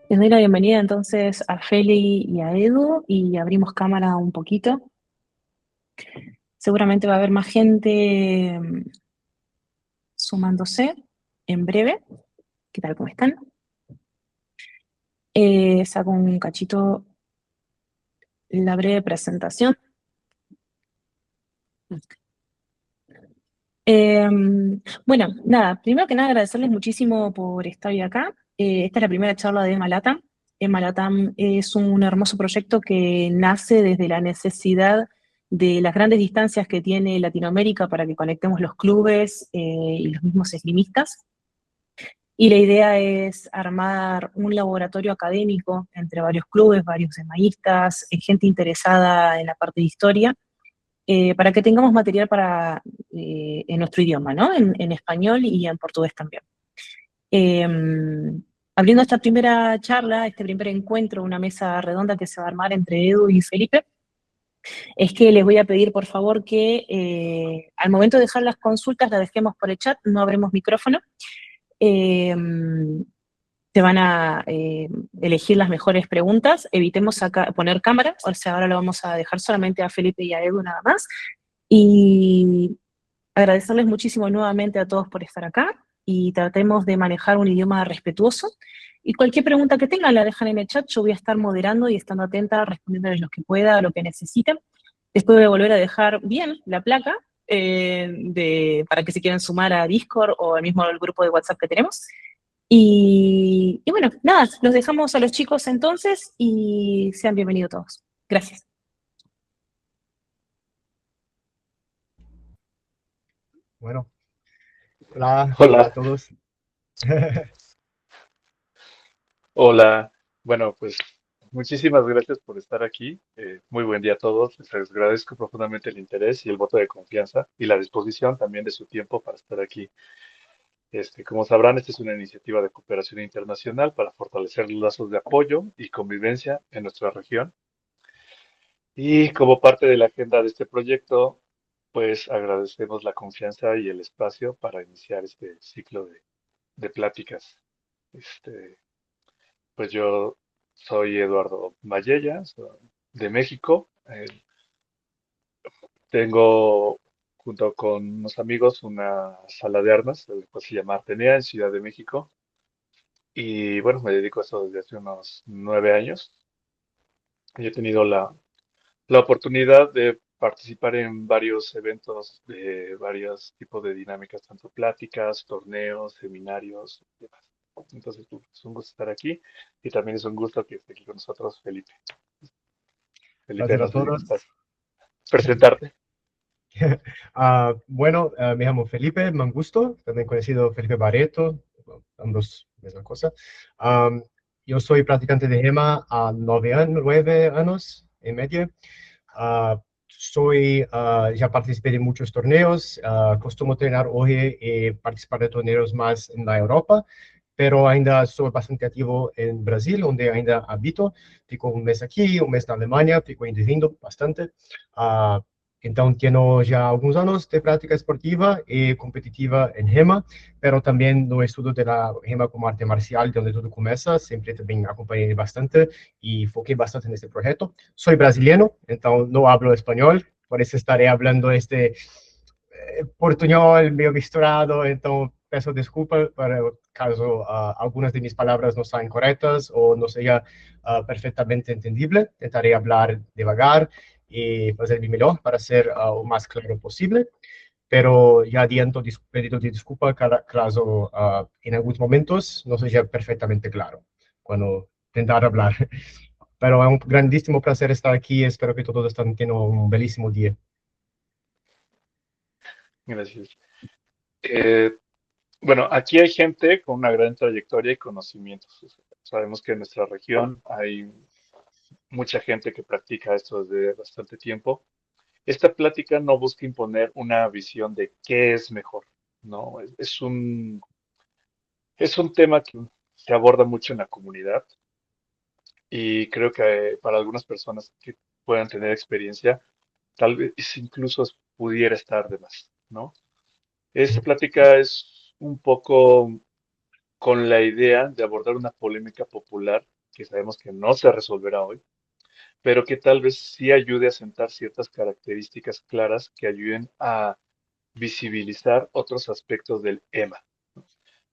Les doy la bienvenida entonces a Feli y a Edu y abrimos cámara un poquito. Seguramente va a haber más gente sumándose en breve. ¿Qué tal? ¿Cómo están? Saco un cachito la breve presentación. Eh, bueno, nada, primero que nada agradecerles muchísimo por estar hoy acá. Esta es la primera charla de Emma Latam es un hermoso proyecto que nace desde la necesidad de las grandes distancias que tiene Latinoamérica para que conectemos los clubes y los mismos esgrimistas. Y la idea es armar un laboratorio académico entre varios clubes, varios emaístas, gente interesada en la parte de historia, para que tengamos material en nuestro idioma, ¿no? En español y en portugués también. Eh, Abriendo esta primera charla, este primer encuentro, una mesa redonda que se va a armar entre Edu y Felipe, es que les voy a pedir por favor que al momento de dejar las consultas las dejemos por el chat, no abremos micrófono. Eh, Se van a elegir las mejores preguntas, evitemos poner cámara, o sea, ahora lo vamos a dejar solamente a Felipe y a Edu nada más. Y agradecerles muchísimo nuevamente a todos por estar acá y tratemos de manejar un idioma respetuoso. Y cualquier pregunta que tengan la dejan en el chat, yo voy a estar moderando y estando atenta, respondiéndoles lo que pueda, lo que necesiten. Después voy a volver a dejar bien la placa para que se quieran sumar a Discord o al mismo al grupo de WhatsApp que tenemos. Y bueno, nada, los dejamos a los chicos entonces y sean bienvenidos todos. Gracias. Bueno, hola a Hola, todos. hola. Bueno, pues muchísimas gracias por estar aquí. Muy buen día a todos. Les agradezco profundamente el interés y el voto de confianza y la disposición también de su tiempo para estar aquí. Como sabrán, esta es una iniciativa de cooperación internacional para fortalecer los lazos de apoyo y convivencia en nuestra región. Y como parte de la agenda de este proyecto, pues agradecemos la confianza y el espacio para iniciar este ciclo de pláticas. Este, Pues yo soy Eduardo Mayella, soy de México. Tengo junto con unos amigos una sala de armas, que se llama Atenea en Ciudad de México. Y bueno, me dedico a eso desde hace unos 9 años. Y he tenido la oportunidad de participar en varios eventos de varios tipos de dinámicas, tanto pláticas, torneos, seminarios y demás. Entonces, pues, es un gusto estar aquí y también es un gusto que esté aquí con nosotros Felipe. Felipe, Gracias no a sé si todos. gustas presentarte. Me llamo Felipe Mangusto, también conocido Felipe Barreto, ambos misma cosa. Am, yo soy practicante de GEMA a 9 años y medio. Ya participé de muchos torneos, costumo entrenar hoy y participar de torneos más en la Europa, pero ainda soy bastante activo en Brasil, donde ainda habito. Fico un mes aquí, un mes en Alemania, fico indo bastante. Ah, então, tenho já alguns anos de prática esportiva e competitiva em rema, pero também no estudo da rema como arte marcial, de onde tudo começa, sempre também acompanhei bastante e foquei bastante nesse projeto. Sou brasileiro, então não hablo espanhol, por isso estarei falando este portunhol meio misturado, então peço desculpa para caso algumas de minhas palavras não sejam corretas ou não seja perfeitamente entendível. Tentarei falar devagar e fazer o melhor para ser o mais claro possível. Pero ya adianto pedido de desculpa caso en algunos momentos no seja perfectamente claro cuando tentar hablar. Pero es un grandísimo placer estar aquí. Espero que todos estén teniendo un bellísimo día. Gracias. Eh, bueno, aquí hay gente con una gran trayectoria y conocimientos. O sea, sabemos que en nuestra región hay mucha gente que practica esto desde bastante tiempo. Esta plática no busca imponer una visión de qué es mejor, ¿no? Es un tema que se aborda mucho en la comunidad y creo que para algunas personas que puedan tener experiencia, tal vez incluso pudiera estar de más, ¿no? Esta plática es un poco con la idea de abordar una polémica popular que sabemos que no se resolverá hoy, pero que tal vez sí ayude a sentar ciertas características claras que ayuden a visibilizar otros aspectos del EMA,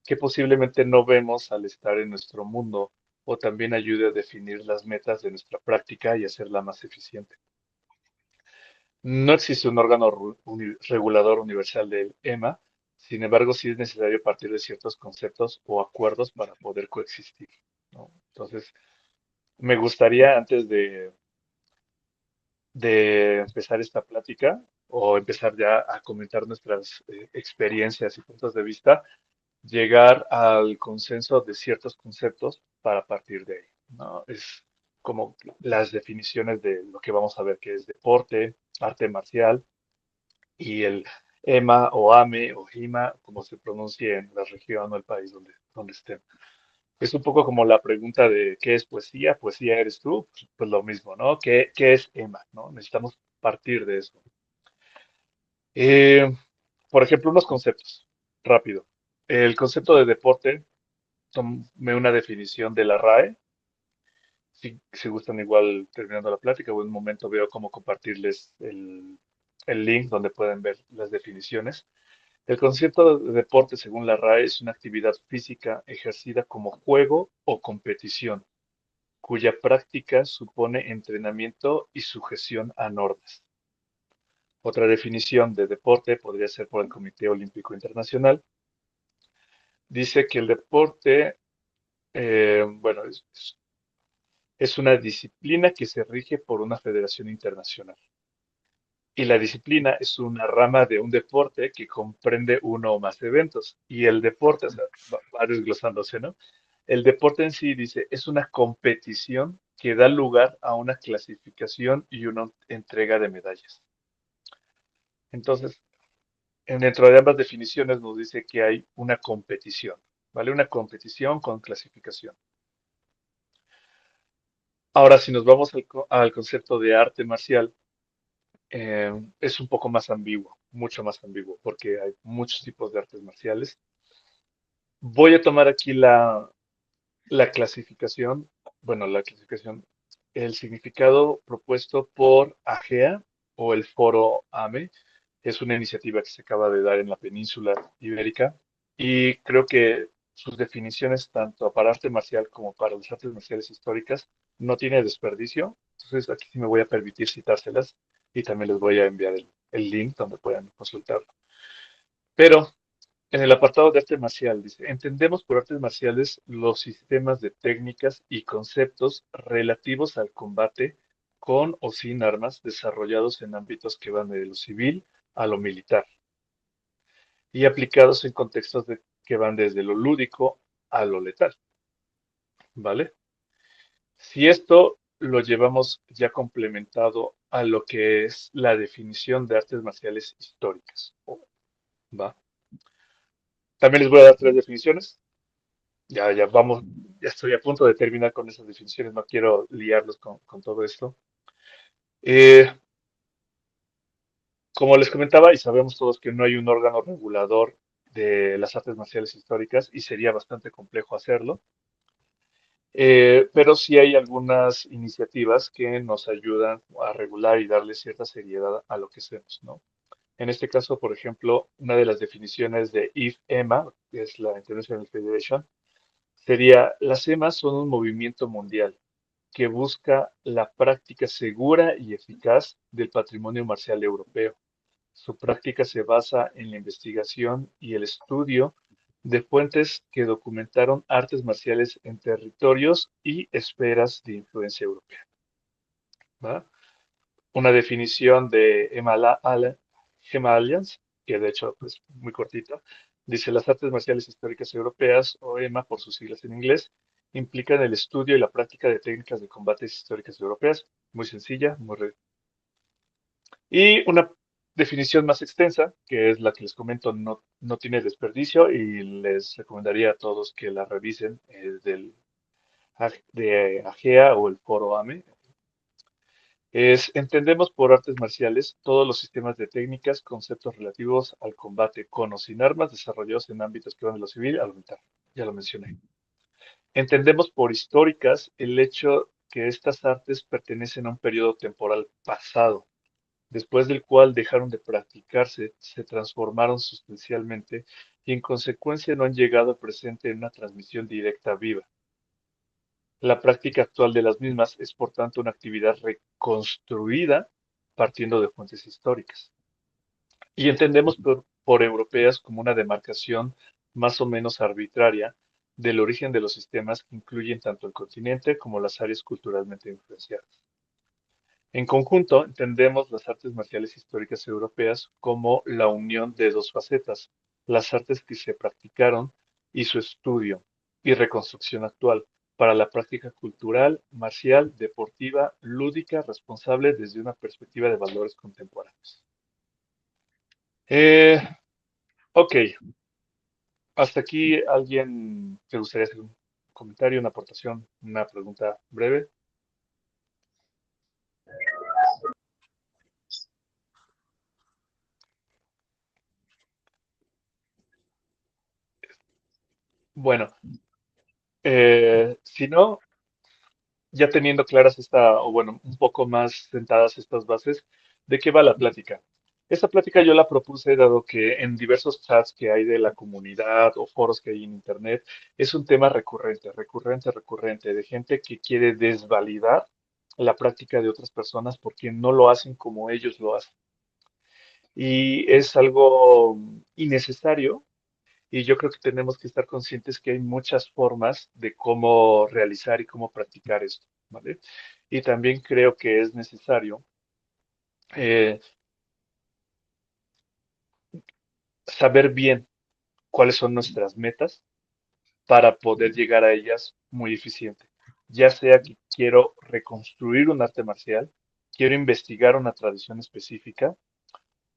que posiblemente no vemos al estar en nuestro mundo, o también ayude a definir las metas de nuestra práctica y hacerla más eficiente. No existe un órgano regulador universal del EMA, sin embargo, sí es necesario partir de ciertos conceptos o acuerdos para poder coexistir, ¿no? Entonces, me gustaría, antes de empezar esta plática o empezar ya a comentar nuestras experiencias y puntos de vista, llegar al consenso de ciertos conceptos para partir de ahí, ¿no? Es como las definiciones de lo que vamos a ver, que es deporte, arte marcial y el EMA o AME o HIMA, como se pronuncie en la región o el país donde estén. Es un poco como la pregunta de ¿qué es poesía? ¿Poesía eres tú? Pues lo mismo, ¿no? ¿Qué es EMA? ¿No? Necesitamos partir de eso. Eh, por ejemplo, unos conceptos, rápido. El concepto de deporte, tomé una definición de la RAE. Si gustan, igual terminando la plática o en un momento veo cómo compartirles el link donde pueden ver las definiciones. El concepto de deporte, según la RAE, es una actividad física ejercida como juego o competición, cuya práctica supone entrenamiento y sujeción a normas. Otra definición de deporte podría ser por el Comité Olímpico Internacional. Dice que el deporte, bueno, es una disciplina que se rige por una federación internacional. Y la disciplina es una rama de un deporte que comprende uno o más eventos. Y el deporte, o sea, va desglosándose, ¿no? El deporte en sí, dice, es una competición que da lugar a una clasificación y una entrega de medallas. Entonces, dentro de ambas definiciones nos dice que hay una competición, ¿vale? Una competición con clasificación. Ahora, si nos vamos al concepto de arte marcial, es un poco más ambiguo, mucho más ambiguo, porque hay muchos tipos de artes marciales. Voy a tomar aquí la clasificación, bueno, la clasificación, el significado propuesto por AGEA o el Foro AME. Es una iniciativa que se acaba de dar en la península ibérica y creo que sus definiciones, tanto para arte marcial como para las artes marciales históricas, no tiene desperdicio. Entonces, aquí sí me voy a permitir citárselas y también les voy a enviar el link donde puedan consultarlo. Pero en el apartado de arte marcial dice, entendemos por artes marciales los sistemas de técnicas y conceptos relativos al combate con o sin armas desarrollados en ámbitos que van de lo civil a lo militar y aplicados en contextos que van desde lo lúdico a lo letal, ¿vale? Si esto lo llevamos ya complementado a lo que es la definición de artes marciales históricas, ¿va? También les voy a dar tres definiciones. Ya vamos, ya estoy a punto de terminar con esas definiciones, no quiero liarlos con todo esto. Eh, Como les comentaba, y sabemos todos que no hay un órgano regulador de las artes marciales históricas y sería bastante complejo hacerlo, pero sí hay algunas iniciativas que nos ayudan a regular y darle cierta seriedad a lo que hacemos, ¿no? En este caso, por ejemplo, una de las definiciones de IFEMA, que es la International Federation, sería: las EMAs son un movimiento mundial que busca la práctica segura y eficaz del patrimonio marcial europeo. Su práctica se basa en la investigación y el estudio de fuentes que documentaron artes marciales en territorios y esferas de influencia europea, ¿va? Una definición de Gema Alliance, que de hecho es muy cortita, dice: las artes marciales históricas europeas, o EMA por sus siglas en inglés, implican el estudio y la práctica de técnicas de combates históricas europeas. Muy sencilla, y una definición más extensa, que es la que les comento, no tiene desperdicio y les recomendaría a todos que la revisen, de AGEA o el Foro AME. Entendemos por artes marciales todos los sistemas de técnicas, conceptos relativos al combate con o sin armas desarrollados en ámbitos que van de lo civil a lo militar. Ya lo mencioné. Entendemos por históricas el hecho que estas artes pertenecen a un periodo temporal pasado, después del cual dejaron de practicarse, se transformaron sustancialmente y en consecuencia no han llegado al presente en una transmisión directa viva. La práctica actual de las mismas es, por tanto, una actividad reconstruida partiendo de fuentes históricas. Y entendemos por europeas como una demarcación más o menos arbitraria del origen de los sistemas que incluyen tanto el continente como las áreas culturalmente influenciadas. En conjunto, entendemos las artes marciales históricas europeas como la unión de dos facetas, las artes que se practicaron y su estudio y reconstrucción actual para la práctica cultural, marcial, deportiva, lúdica, responsable desde una perspectiva de valores contemporáneos. Eh, ok, hasta aquí alguien te gustaría hacer un comentario, una aportación, una pregunta breve. Bueno, si no, ya teniendo claras o bueno, un poco más sentadas estas bases, ¿de qué va la plática? Esta plática yo la propuse dado que en diversos chats que hay de la comunidad o foros que hay en Internet, es un tema recurrente, de gente que quiere desvalidar la práctica de otras personas porque no lo hacen como ellos lo hacen. Y es algo innecesario y yo creo que tenemos que estar conscientes que hay muchas formas de cómo realizar y cómo practicar esto, ¿vale? Y también creo que es necesario eh, saber bien cuáles son nuestras metas para poder llegar a ellas muy eficiente. Ya sea que quiero reconstruir un arte marcial, quiero investigar una tradición específica,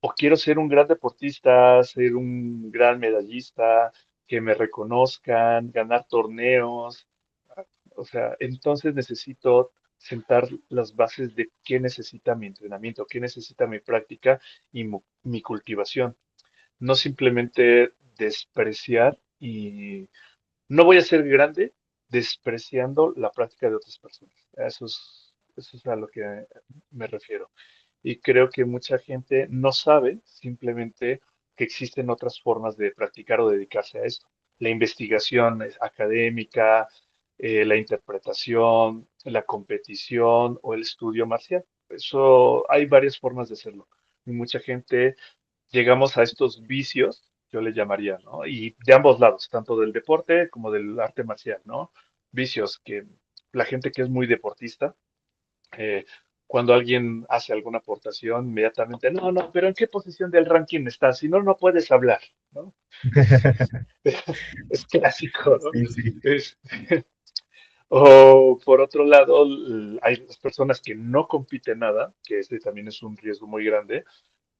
o quiero ser un gran deportista, ser un gran medallista, que me reconozcan, ganar torneos. O sea, entonces necesito sentar las bases de qué necesita mi entrenamiento, qué necesita mi práctica y mi cultivación. No simplemente despreciar y no voy a ser grande despreciando la práctica de otras personas. Eso es a lo que me refiero. Y creo que mucha gente no sabe simplemente que existen otras formas de practicar o dedicarse a esto. La investigación académica, la interpretación, la competición o el estudio marcial. Eso hay varias formas de hacerlo. Y mucha gente llegamos a estos vicios, yo le llamaría, ¿no? Y de ambos lados, tanto del deporte como del arte marcial, ¿no? Vicios que la gente que es muy deportista, eh, cuando alguien hace alguna aportación, inmediatamente, no, no, pero ¿en qué posición del ranking estás? Si no, no puedes hablar, ¿no? Es clásico, ¿no? Sí, sí. Es- o por otro lado, hay las personas que no compiten nada, que ese también es un riesgo muy grande,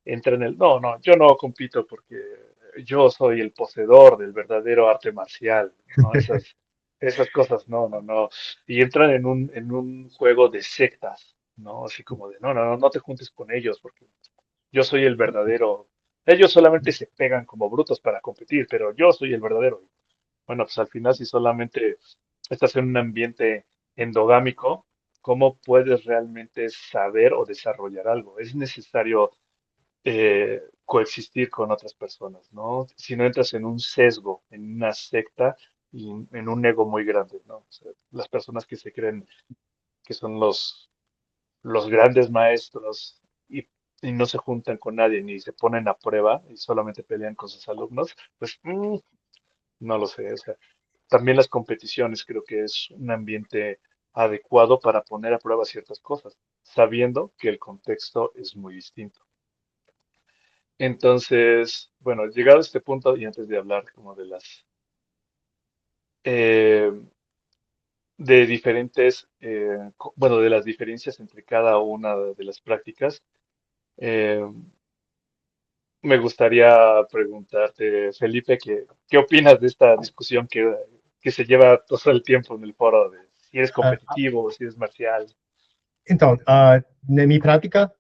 entra en el, no, no, yo no compito porque yo soy el poseedor del verdadero arte marcial, ¿no? Esas cosas, no, no, no. Y entran en un juego de sectas, ¿no? Así como de, no, no, no, no te juntes con ellos porque yo soy el verdadero. Ellos solamente se pegan como brutos para competir, pero yo soy el verdadero. Bueno, pues al final si solamente estás en un ambiente endogámico, ¿cómo puedes realmente saber o desarrollar algo? Es necesario coexistir con otras personas, ¿no? Si no entras en un sesgo, en una secta y en un ego muy grande, ¿no? O sea, las personas que se creen que son los grandes maestros y no se juntan con nadie ni se ponen a prueba y solamente pelean con sus alumnos, pues no lo sé. O sea, también las competiciones creo que es un ambiente adecuado para poner a prueba ciertas cosas, sabiendo que el contexto es muy distinto. Entonces, bueno, llegado a este punto y antes de hablar como de eh, de diferentes, bueno, de las diferencias entre cada una de las prácticas, eh, me gustaría preguntarte, Felipe, ¿qué opinas de esta discusión que se lleva todo el tiempo en el foro de si eres Ah, competitivo o si eres marcial? então, na minha prática,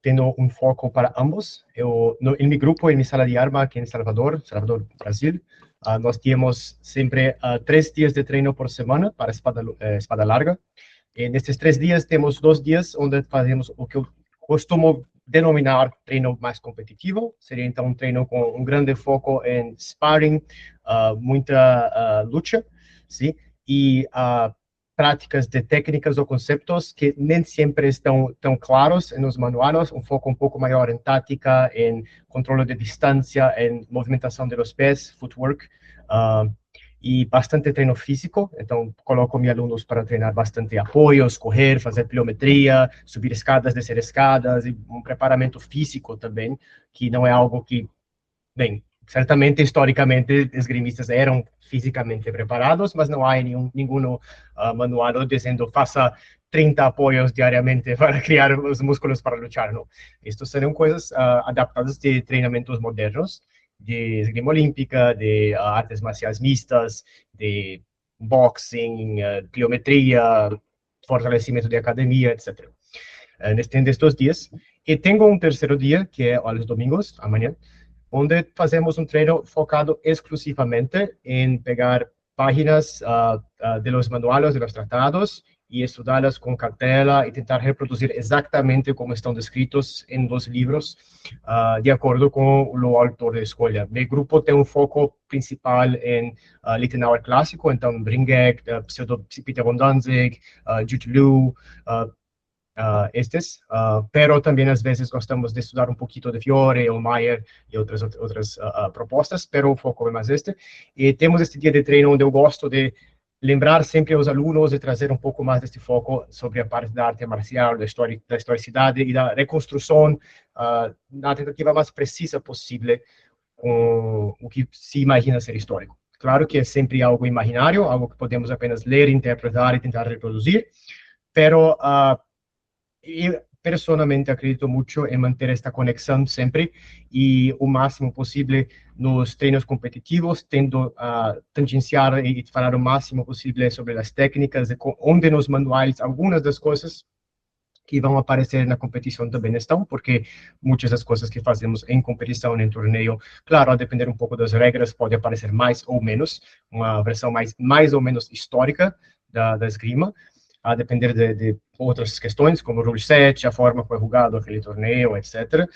tenho um foco para ambos. Em meu grupo, em minha sala de arma aqui em Salvador, Brasil, nós temos sempre 3 dias de treino por semana para espada larga. E nesses 3 dias, temos 2 dias onde fazemos o que eu costumo denominar treino mais competitivo. Seria, então, um treino com um grande foco em sparring, muita luta, sim? E práticas de técnicas ou conceitos que nem sempre estão tão claros nos manuais, um foco um pouco maior em tática, em controle de distância, em movimentação dos pés, footwork, e bastante treino físico. Então, coloco meus alunos para treinar bastante apoios, correr, fazer pliometria, subir escadas, descer escadas, e um preparamento físico também, que não é algo que, bem, certamente, historicamente, esgrimistas eram fisicamente preparados, mas não há nenhum manual dizendo faça 30 apoios diariamente para criar os músculos para lutar, não. Estas serão coisas adaptadas de treinamentos modernos, de esgrima olímpica, de artes marciais mistas, de boxing, pliometria, fortalecimento de academia, etc. Nestes 2 dias. E tenho um terceiro dia, que é aos domingos, amanhã, onde fazemos um treino focado exclusivamente em pegar páginas de los manuales, de los tratados, e estudá-las com cartela e tentar reproduzir exatamente como estão descritos em los livros, de acordo com o autor de escolha. Meu grupo tem um foco principal em Liechtenauer clássico, então Bringek, Pseudo-Peter von Danzig, Jute Liu, pero também às vezes gostamos de estudar um pouquinho de Fiore, ou Mayer e outras propostas, pero o foco é mais este. E temos este dia de treino onde eu gosto de lembrar sempre aos alunos e trazer um pouco mais deste foco sobre a parte da arte marcial, da historicidade e da reconstrução, na tentativa mais precisa possível com o que se imagina ser histórico. Claro que é sempre algo imaginário, algo que podemos apenas ler, interpretar e tentar reproduzir, pero eu personalmente acredito muito em manter esta conexão sempre e o máximo possível nos treinos competitivos, tendo a tangenciar e falar o máximo possível sobre as técnicas, onde nos manuais algumas das coisas que vão aparecer na competição também estão, porque muitas das coisas que fazemos em competição, em torneio, claro, a depender um pouco das regras, pode aparecer mais ou menos, uma versão mais ou menos histórica da esgrima, a depender de outras questões, como o rule set, a forma como é jogado aquele torneio, etc.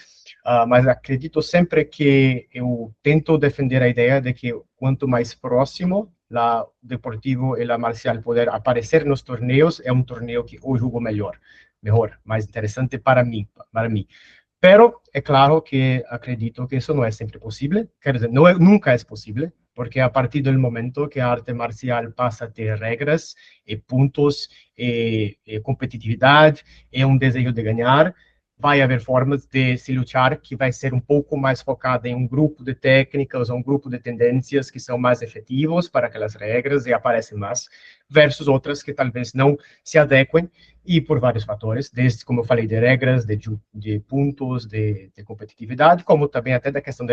Mas acredito sempre que eu tento defender a ideia de que quanto mais próximo o deportivo e a marcial poder aparecer nos torneios, é um torneio que eu jogo melhor, mais interessante para mim. Pero é claro que acredito que isso não é sempre possível, quer dizer, nunca é possível, porque a partir do momento que a arte marcial passa a ter regras e pontos e competitividade e um desejo de ganhar, vai haver formas de se lutar que vai ser um pouco mais focada em um grupo de técnicas, um grupo de tendências que são mais efetivos para aquelas regras e aparecem mais, versus outras que talvez não se adequem, e por vários fatores, desde, como eu falei, de regras, de pontos, de competitividade, como também até da questão do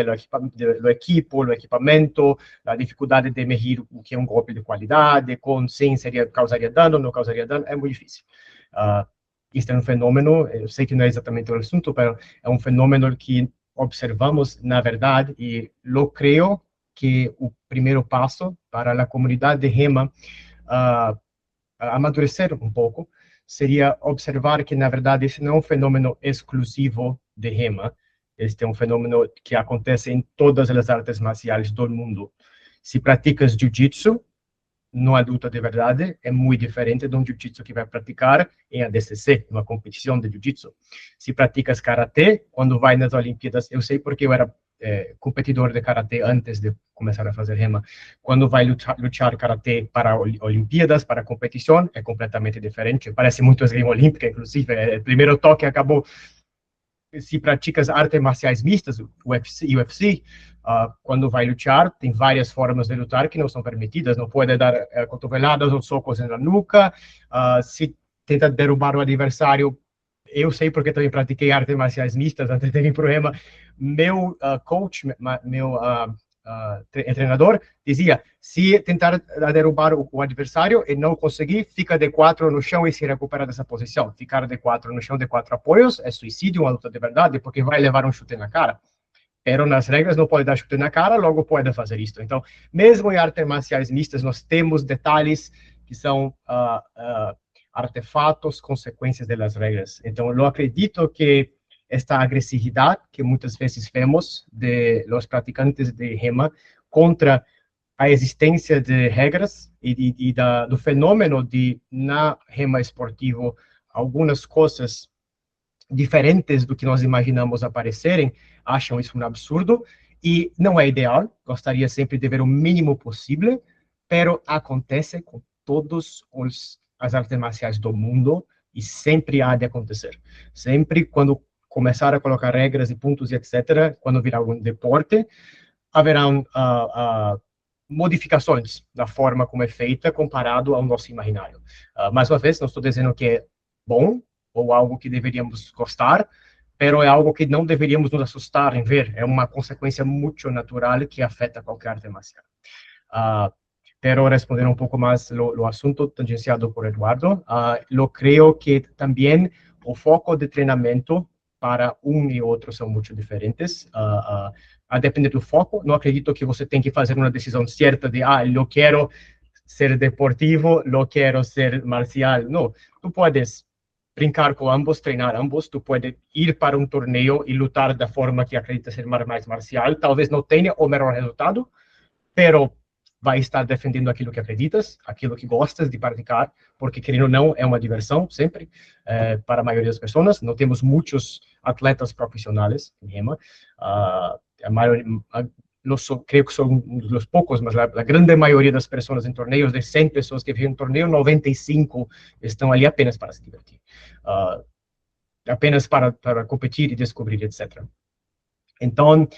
equipamento, a dificuldade de medir o que é um golpe de qualidade, com sim causaria dano, não causaria dano, é muito difícil. Isto é um fenômeno, eu sei que não é exatamente o assunto, mas é um fenômeno que observamos, na verdade, e eu creio que o primeiro passo para a comunidade de REMA amadurecer um pouco seria observar que, na verdade, esse não é um fenômeno exclusivo de REMA, este é um fenômeno que acontece em todas as artes marciais do mundo. Se praticas jiu-jitsu, numa luta de verdade, é muito diferente de um jiu-jitsu que vai praticar em ADCC, numa competição de jiu-jitsu. Se praticas karatê, quando vai nas Olimpíadas, eu sei porque eu era competidor de karatê antes de começar a fazer rema, quando vai lutar karatê para Olimpíadas, para competição, é completamente diferente, parece muito esgrima olímpica, inclusive, o primeiro toque acabou. Se praticas artes marciais mistas, UFC, quando vai lutar, tem várias formas de lutar que não são permitidas, não pode dar cotoveladas ou socos na nuca, se tenta derrubar o adversário, eu sei porque também pratiquei artes marciais mistas antes de vir para o REMA, meu coach, meu treinador dizia, se tentar derrubar o adversário e não conseguir, fica de quatro no chão e se recupera dessa posição. Ficar de quatro no chão, de quatro apoios, é suicídio, uma luta de verdade, porque vai levar um chute na cara. Pero nas regras não pode dar chute na cara, logo pode fazer isso. Então, mesmo em artes marciais mistas, nós temos detalhes que são artefatos, consequências das regras. Então, eu acredito que esta agressividade que muitas vezes vemos de los praticantes de rema contra a existência de regras e do fenômeno de, na rema esportivo, algumas coisas diferentes do que nós imaginamos aparecerem, acham isso um absurdo, e não é ideal, gostaria sempre de ver o mínimo possível, pero acontece com todas as artes marciais do mundo, e sempre há de acontecer. Sempre quando começar a colocar regras e pontos e etc., quando virar um deporte, haverão modificações da forma como é feita comparado ao nosso imaginário. Mais uma vez, não estou dizendo que é bom, ou algo que deveríamos gostar, pero é algo que não deveríamos nos assustar em ver. É uma consequência muito natural que afeta qualquer arte marcial. Pero responder um pouco mais o assunto tangenciado por Eduardo, eu creio que também o foco de treinamento para um e outro são muito diferentes. A depender do foco, não acredito que você tem que fazer uma decisão certa de, eu quero ser deportivo, eu quero ser marcial. Não, tu podes brincar com ambos, treinar ambos, tu pode ir para um torneio e lutar da forma que acredita ser mais marcial, talvez não tenha o melhor resultado, pero vai estar defendendo aquilo que acreditas, aquilo que gostas de praticar, porque querendo ou não, é uma diversão sempre, para a maioria das pessoas. Não temos muitos atletas profissionais em rema, creio que sou um dos poucos, mas a grande maioria das pessoas em torneios, de 100 pessoas que vêm em torneio, 95 estão ali apenas para se divertir. Apenas para competir e descobrir, etc. Então,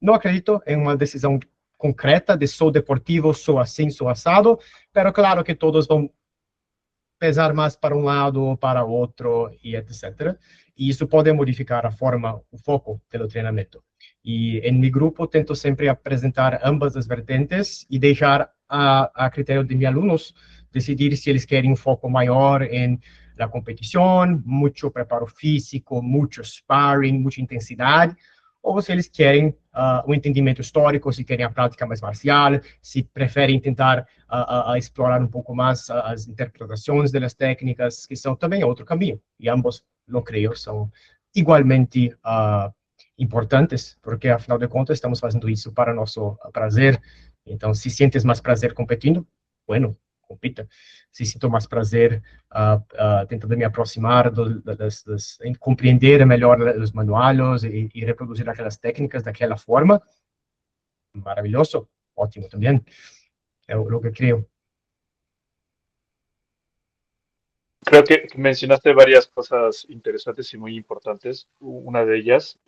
não acredito em uma decisão concreta de sou deportivo, sou assim, sou assado, mas claro que todos vão pesar mais para um lado ou para outro, e etc. E isso pode modificar a forma, o foco do treinamento. E em meu grupo, tento sempre apresentar ambas as vertentes e deixar a critério de meus alunos decidir se eles querem um foco maior em la competição, muito preparo físico, muito sparring, muita intensidade, ou se eles querem um entendimento histórico, se querem a prática mais marcial, se preferem tentar explorar um pouco mais as interpretações das técnicas, que são também outro caminho. E ambos, eu creio, são igualmente importantes, porque, afinal de contas, estamos fazendo isso para nosso prazer. Então, se sentes mais prazer competindo, bueno, compita. Se sinto mais prazer tentando me aproximar, em compreender melhor os manuais e reproduzir aquelas técnicas daquela forma, maravilhoso, ótimo também. É o que creio. Creo que mencionaste varias cosas interesantes y muy importantes. Una de ellas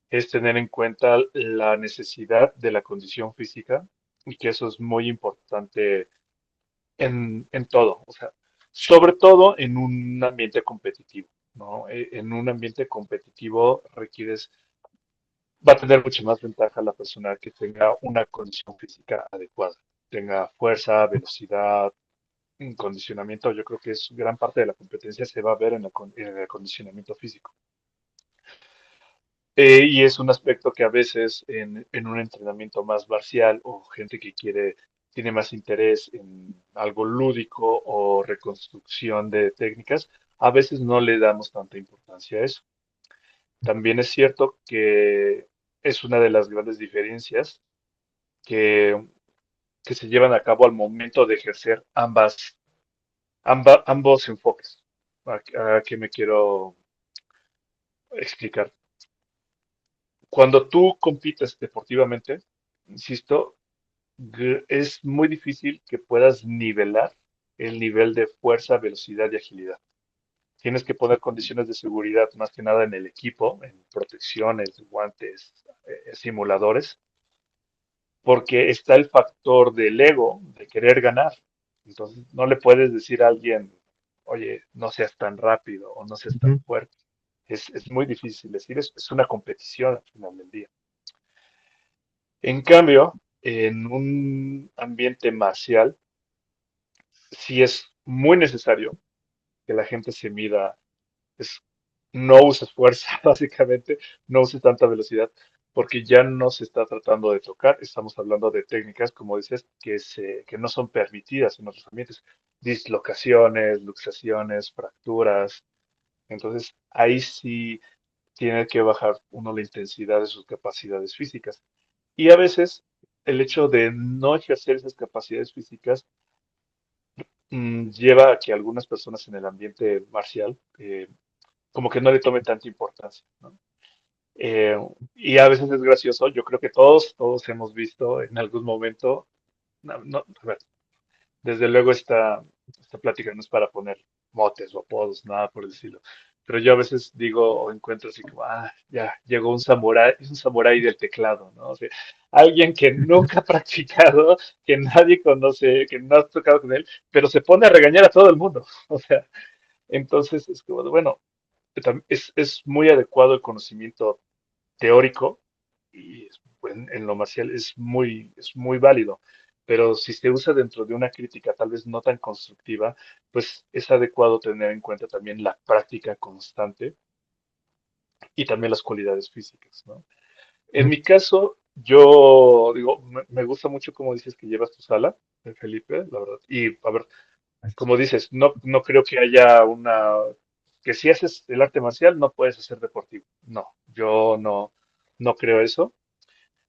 es tener en cuenta la necesidad de la condición física y que eso es muy importante en todo, o sea, sobre todo en un ambiente competitivo, ¿no? En un ambiente competitivo va a tener mucha más ventaja la persona que tenga una condición física adecuada, tenga fuerza, velocidad, condicionamiento. Yo creo que es gran parte de la competencia se va a ver en el acondicionamiento físico. Y es un aspecto que a veces en un entrenamiento más marcial o gente que tiene más interés en algo lúdico o reconstrucción de técnicas, a veces no le damos tanta importancia a eso. También es cierto que es una de las grandes diferencias que, que se llevan a cabo al momento de ejercer ambos enfoques. ¿A qué me quiero explicar? Cuando tú compites deportivamente, insisto, es muy difícil que puedas nivelar el nivel de fuerza, velocidad y agilidad. Tienes que poner condiciones de seguridad más que nada en el equipo, en protecciones, guantes, simuladores, porque está el factor del ego, de querer ganar. Entonces, no le puedes decir a alguien, oye, no seas tan rápido o no seas tan fuerte. Es muy difícil decir, es una competición al final del día. En cambio, en un ambiente marcial, sí es muy necesario que la gente se mida, es, no uses fuerza, básicamente, no uses tanta velocidad, porque ya no se está tratando de tocar, estamos hablando de técnicas, como dices, que no son permitidas en otros ambientes, dislocaciones, luxaciones, fracturas. Entonces, ahí sí tiene que bajar uno la intensidad de sus capacidades físicas. Y a veces el hecho de no ejercer esas capacidades físicas lleva a que algunas personas en el ambiente marcial como que no le tomen tanta importancia, ¿no? Eh, y a veces es gracioso, yo creo que todos hemos visto en algún momento, a ver, desde luego esta plática no es para poner motes o apodos, nada por decirlo. Pero yo a veces digo o encuentro así como, ya llegó un samurái, es un samurái del teclado, ¿no? O sea, alguien que nunca ha practicado, que nadie conoce, que no ha tocado con él, pero se pone a regañar a todo el mundo. O sea, entonces es como, bueno, es muy adecuado el conocimiento teórico y en lo marcial es muy válido, pero si se usa dentro de una crítica tal vez no tan constructiva, pues es adecuado tener en cuenta también la práctica constante y también las cualidades físicas, ¿no? En Ujú. mi caso, yo digo, me gusta mucho cómo dices que llevas tu sala, Felipe, la verdad. Y a ver, como dices, no creo que haya que si haces el arte marcial no puedes hacer deportivo. No, yo no creo eso.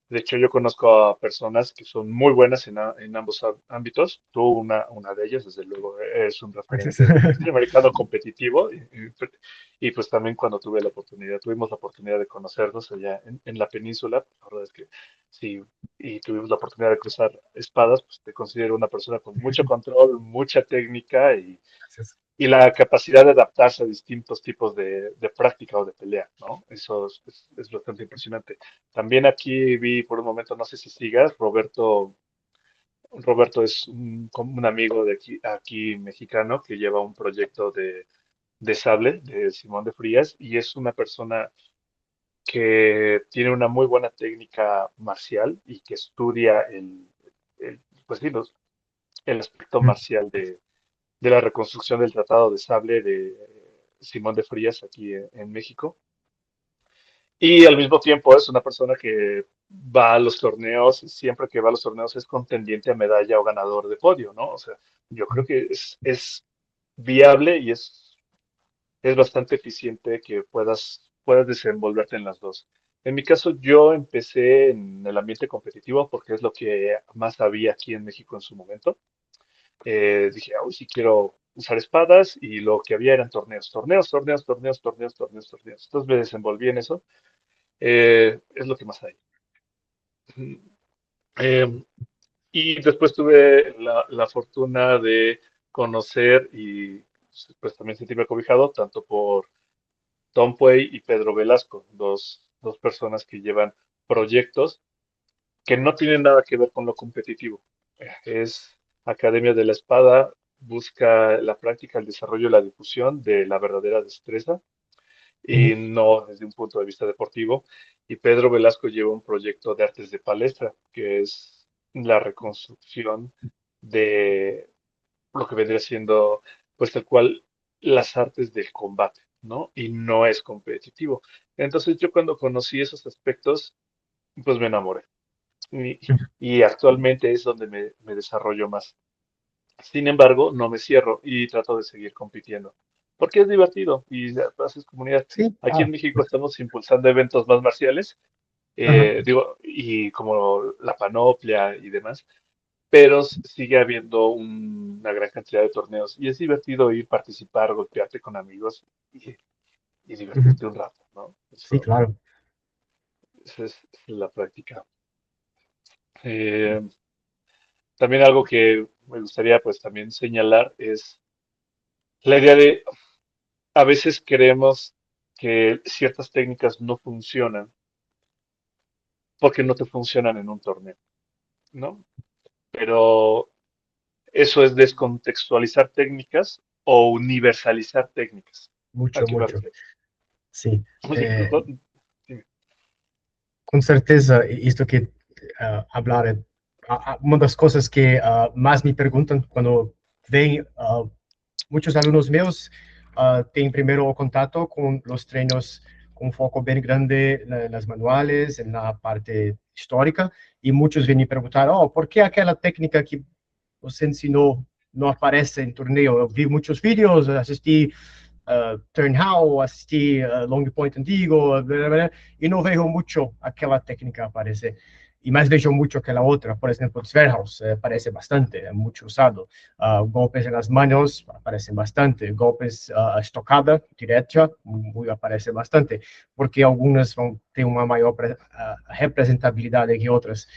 De hecho, yo conozco a personas que son muy buenas en ambos ámbitos. Tú, una de ellas, desde luego, es un Gracias. referente del cine americano competitivo. Y, pues también cuando tuvimos la oportunidad de conocernos allá en la península, la verdad es que sí, y tuvimos la oportunidad de cruzar espadas, pues te considero una persona con mucho control, mucha técnica Gracias. y la capacidad de adaptarse a distintos tipos de práctica o de pelea, ¿no? Eso es bastante impresionante. También aquí vi por un momento, no sé si sigas, Roberto es como un amigo de aquí mexicano que lleva un proyecto de sable de Simón de Frías y es una persona que tiene una muy buena técnica marcial y que estudia el, pues sí, el aspecto Mm. marcial de la reconstrucción del Tratado de Sable de Simón de Frías aquí en México. Y al mismo tiempo es una persona que va a los torneos, y siempre que va a los torneos es contendiente a medalla o ganador de podio, ¿no? O sea, yo creo que es viable y es bastante eficiente que puedas desenvolverte en las dos. En mi caso, yo empecé en el ambiente competitivo porque es lo que más había aquí en México en su momento. Dije, uy, sí quiero usar espadas y lo que había eran torneos. Entonces me desenvolví en eso. Es lo que más hay. Eh, y después tuve la fortuna de conocer y pues también sentirme cobijado tanto por Tom Puey y Pedro Velasco, dos personas que llevan proyectos que no tienen nada que ver con lo competitivo. Es Academia de la Espada, busca la práctica, el desarrollo y la difusión de la verdadera destreza Ujú. y no desde un punto de vista deportivo. Y Pedro Velasco lleva un proyecto de artes de palestra, que es la reconstrucción de lo que vendría siendo, pues tal cual, las artes del combate, ¿no? Y no es competitivo. Entonces yo cuando conocí esos aspectos, pues me enamoré. Y, y actualmente es donde me desarrollo más. Sin embargo, no me cierro y trato de seguir compitiendo, porque es divertido y haces comunidad. Sí, Aquí en México pues, estamos impulsando eventos más marciales, ajá. digo, y como la panoplia y demás, pero sigue habiendo una gran cantidad de torneos y es divertido ir, participar, golpearte con amigos y Ujú. divertirte un rato, ¿no? Sí, claro. Esa es la práctica. Eh, También algo que me gustaría pues también señalar es la idea de a veces creemos que ciertas técnicas no funcionan porque no te funcionan en un torneo, ¿no? Pero eso es descontextualizar técnicas o universalizar técnicas. ¿A Mucho, qué me mucho. refiero? Sí. Oye, Con certeza, esto que hablar. Uma das coisas que mais me perguntam quando vem muitos alunos meus têm primeiro o contato com os treinos com um foco bem grande nas manuais, na parte histórica, e muitos vêm me perguntar, por que aquela técnica que você ensinou não aparece em torneio? Eu vi muitos vídeos, assisti turn how, assisti long point antigo, blá, blá, blá, e não vejo muito aquela técnica aparecer. E mais vejo muito aquela outra, por exemplo, Zwerhaus, aparece bastante, é muito usado. Golpes nas manos, aparecem bastante. Golpes estocada, direta, aparece bastante. Porque algumas vão ter uma maior representabilidade que outras.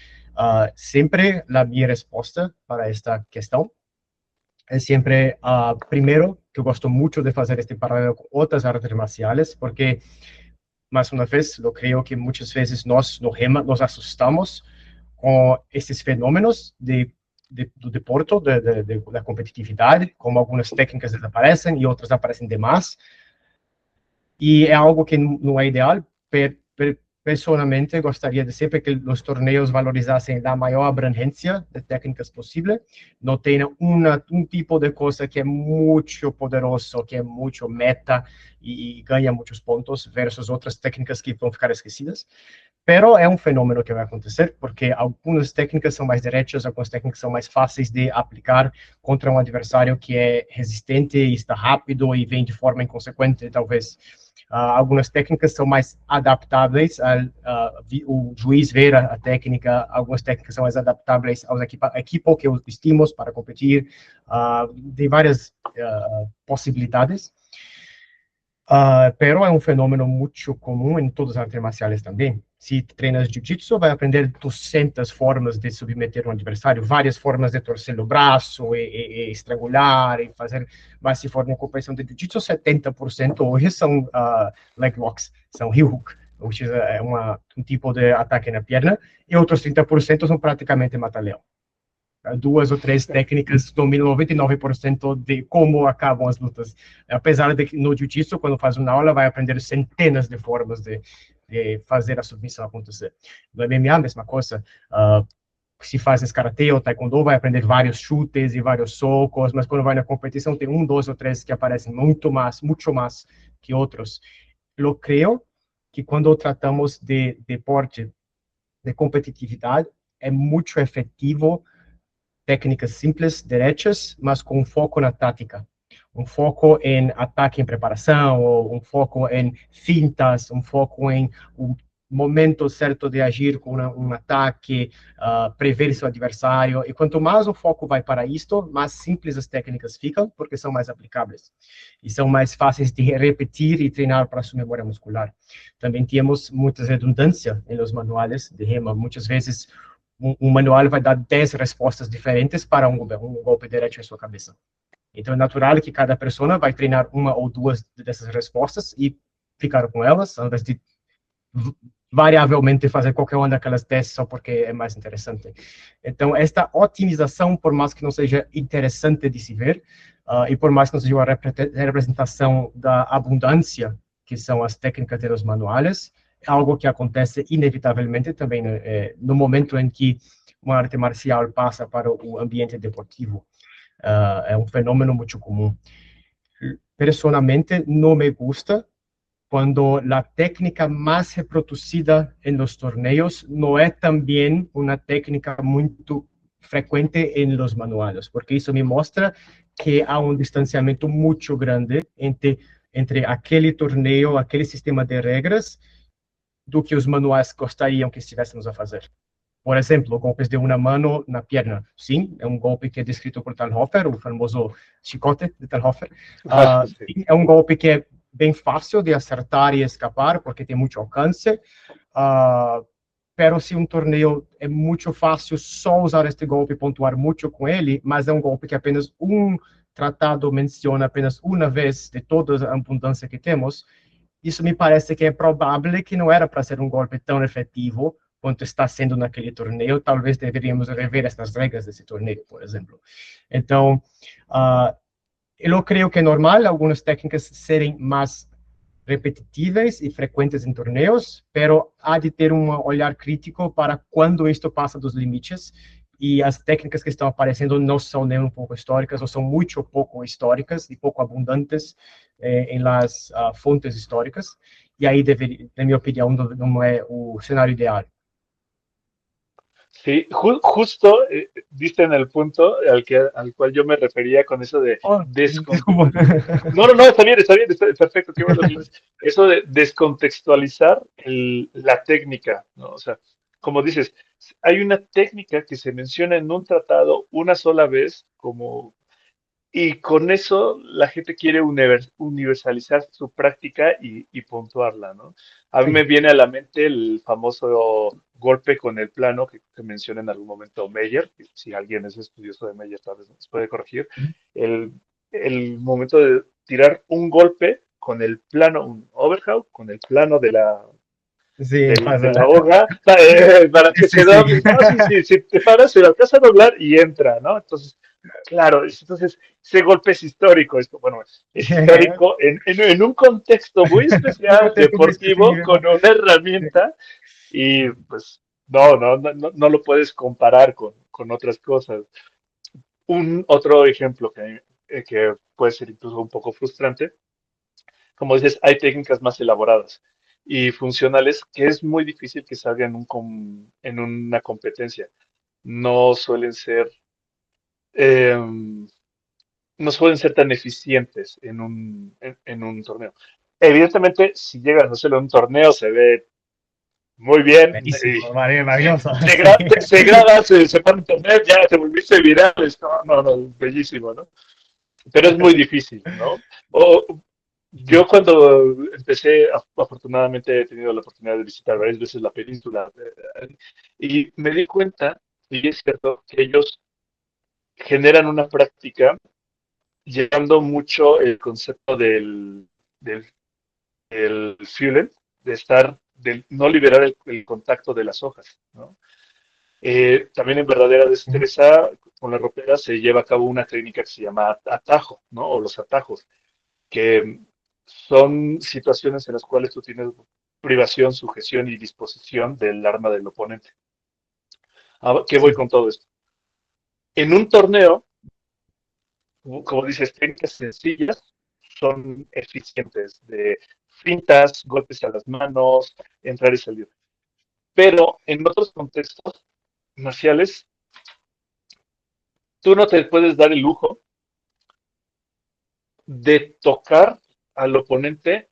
Sempre a minha resposta para esta questão é sempre, primeiro, que eu gosto muito de fazer este paralelo com outras artes marciais, porque, mais uma vez, eu creio que muitas vezes nós, no REMA, nos assustamos com esses fenômenos do deporte, da competitividade, como algumas técnicas desaparecem e outras aparecem demais, e é algo que não é ideal. Pessoalmente, gostaria de sempre que os torneios valorizassem a maior abrangência de técnicas possível, não tenham um tipo de coisa que é muito poderoso, que é muito meta e ganha muitos pontos, versus outras técnicas que vão ficar esquecidas. Pero é um fenômeno que vai acontecer, porque algumas técnicas são mais diretas, algumas técnicas são mais fáceis de aplicar contra um adversário que é resistente e está rápido e vem de forma inconsequente, talvez. Algumas técnicas são mais adaptáveis o juiz ver a técnica, algumas técnicas são mais adaptáveis aos equipo que vestimos para competir, de várias possibilidades. Pero é um fenômeno muito comum em todas as artes marciais também. Se treinas jiu-jitsu, vai aprender 200 formas de submeter um adversário, várias formas de torcer o braço e estrangular e fazer. Mas se for na competição de jiu-jitsu, 70% hoje são leg locks, são heel hook, que é um tipo de ataque na perna, e outros 30% são praticamente mata-leão. Duas ou três técnicas dominam 99% de como acabam as lutas. Apesar de que no jiu-jitsu, quando faz uma aula, vai aprender centenas de formas de fazer a submissão acontecer. No MMA, a mesma coisa. Se faz karatê ou taekwondo, vai aprender vários chutes e vários socos, mas quando vai na competição, tem um, dois ou três que aparecem muito mais que outros. Eu creio que quando tratamos de deporte, de competitividade, é muito efetivo técnicas simples, diretas, mas com foco na tática. Um foco em ataque em preparação, ou um foco em fintas, um foco em o momento certo de agir com um ataque, prever seu adversário. E quanto mais o foco vai para isto, mais simples as técnicas ficam, porque são mais aplicáveis. E são mais fáceis de repetir e treinar para a sua memória muscular. Também temos muita redundância nos manuais de REMA. Muitas vezes, um manual vai dar 10 respostas diferentes para um golpe direto em sua cabeça. Então, é natural que cada pessoa vai treinar uma ou duas dessas respostas e ficar com elas, ao invés de variavelmente fazer qualquer uma daquelas 10 só porque é mais interessante. Então, esta otimização, por mais que não seja interessante de se ver, e por mais que não seja uma representação da abundância, que são as técnicas dos manuais, algo que acontece inevitavelmente também no momento em que uma arte marcial passa para o ambiente deportivo. É um fenômeno muito comum. Pessoalmente, não me gusta quando a técnica mais reproduzida em los torneios não é também uma técnica muito frequente em los manuais, porque isso me mostra que há um distanciamento muito grande entre aquele torneio, aquele sistema de regras, do que os manuais gostariam que estivéssemos a fazer. Por exemplo, golpes de uma mano na perna. Sim, é um golpe que é descrito por Talhofer, o famoso chicote de Talhofer. É um golpe que é bem fácil de acertar e escapar, porque tem muito alcance. Pero se um torneio é muito fácil só usar este golpe e pontuar muito com ele, mas é um golpe que apenas um tratado menciona apenas uma vez de toda a abundância que temos, isso me parece que é provável que não era para ser um golpe tão efetivo quanto está sendo naquele torneio. Talvez deveríamos rever estas regras desse torneio, por exemplo. Então, eu creio que é normal algumas técnicas serem mais repetitivas y frecuentes en torneos, pero ha de ter un olhar crítico para cuando esto pasa dos limites y las técnicas que están apareciendo no son ni un poco históricas o son mucho poco históricas y poco abundantes en las fuentes históricas. Y ahí, en mi opinión, no es el escenario ideal. Sí, justo diste en el punto al cual yo me refería con eso de Oh, descontextualizar. disculpa. No, no, no, está perfecto, qué bueno. Eso de descontextualizar la técnica, ¿no? O sea, como dices, hay una técnica que se menciona en un tratado una sola vez, como y con eso la gente quiere universalizar su práctica y puntuarla, ¿no? A mí Sí. me viene a la mente el famoso golpe con el plano que menciona en algún momento Meyer, que si alguien es estudioso de Meyer tal vez nos puede corregir, el, el momento de tirar un golpe con el plano, un overhand, con el plano Sí, de pasa. la hoja, para que Sí, se sí. doble, ¿no? Si te paras, se lo alcanza a doblar y entra, ¿no? Entonces, claro, entonces ese golpe es histórico, bueno, es histórico en un contexto muy Un especial, contexto muy deportivo, específico. con una herramienta y pues no lo puedes comparar con otras cosas. Un otro ejemplo que puede ser incluso un poco frustrante, como dices, hay técnicas más elaboradas y funcionales que es muy difícil que salgan en una competencia. No suelen ser, em, no suelen ser tan eficientes en un torneo. Evidentemente, si llegas a hacerlo en un torneo, se ve muy bien. Buenísimo, maravilloso. Sí. Se graba, se pone en internet, ya te volviste viral. No, bellísimo, ¿no? Pero es muy difícil, ¿no? Yo cuando empecé, afortunadamente he tenido la oportunidad de visitar varias veces la península y me di cuenta, y es cierto, que ellos generan una práctica llevando mucho el concepto del fueling, del no liberar el contacto de las hojas, ¿no? También en verdadera destreza, con la ropera se lleva a cabo una técnica que se llama atajo, ¿no? O los atajos, que son situaciones en las cuales tú tienes privación, sujeción y disposición del arma del oponente. ¿A qué voy Sí. con todo esto? En un torneo, como dices, técnicas sencillas son eficientes de fintas, golpes a las manos, entrar y salir. Pero en otros contextos marciales, tú no te puedes dar el lujo de tocar al oponente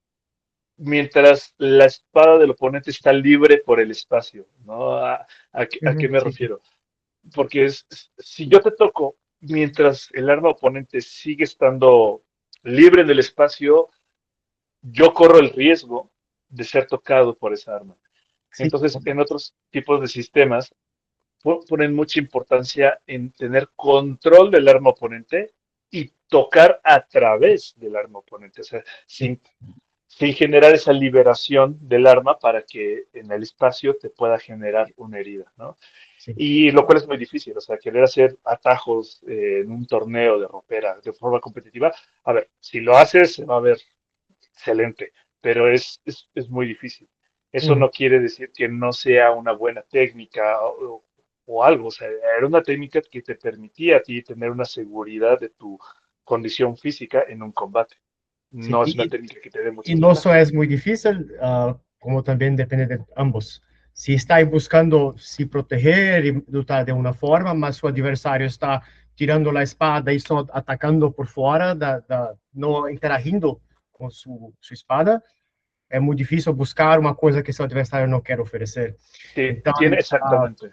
mientras la espada del oponente está libre por el espacio, ¿no? ¿A qué me Sí. refiero? Porque si yo te toco mientras el arma oponente sigue estando libre en el espacio, yo corro el riesgo de ser tocado por esa arma. Sí. Entonces, en otros tipos de sistemas, ponen mucha importancia en tener control del arma oponente y tocar a través del arma oponente, o sea, Sí. sin generar esa liberación del arma para que en el espacio te pueda generar una herida, ¿no? Sí. Y lo cual es muy difícil, o sea, querer hacer atajos en un torneo de ropera de forma competitiva, a ver, si lo haces se va a ver excelente, pero es muy difícil. Eso Ujú. no quiere decir que no sea una buena técnica o algo, o sea, era una técnica que te permitía a ti tener una seguridad de tu condición física en un combate. Sí. No es una técnica que te dé Y muchas no solo ventajas. es muy difícil, como también depende de ambos. Si está buscando se proteger y lutar de una forma, mas su adversario está tirando la espada y solo atacando por fuera, no interagindo con su espada, es muy difícil buscar una cosa que su adversario no quiere ofrecer. Sí, tiene Entonces, exactamente.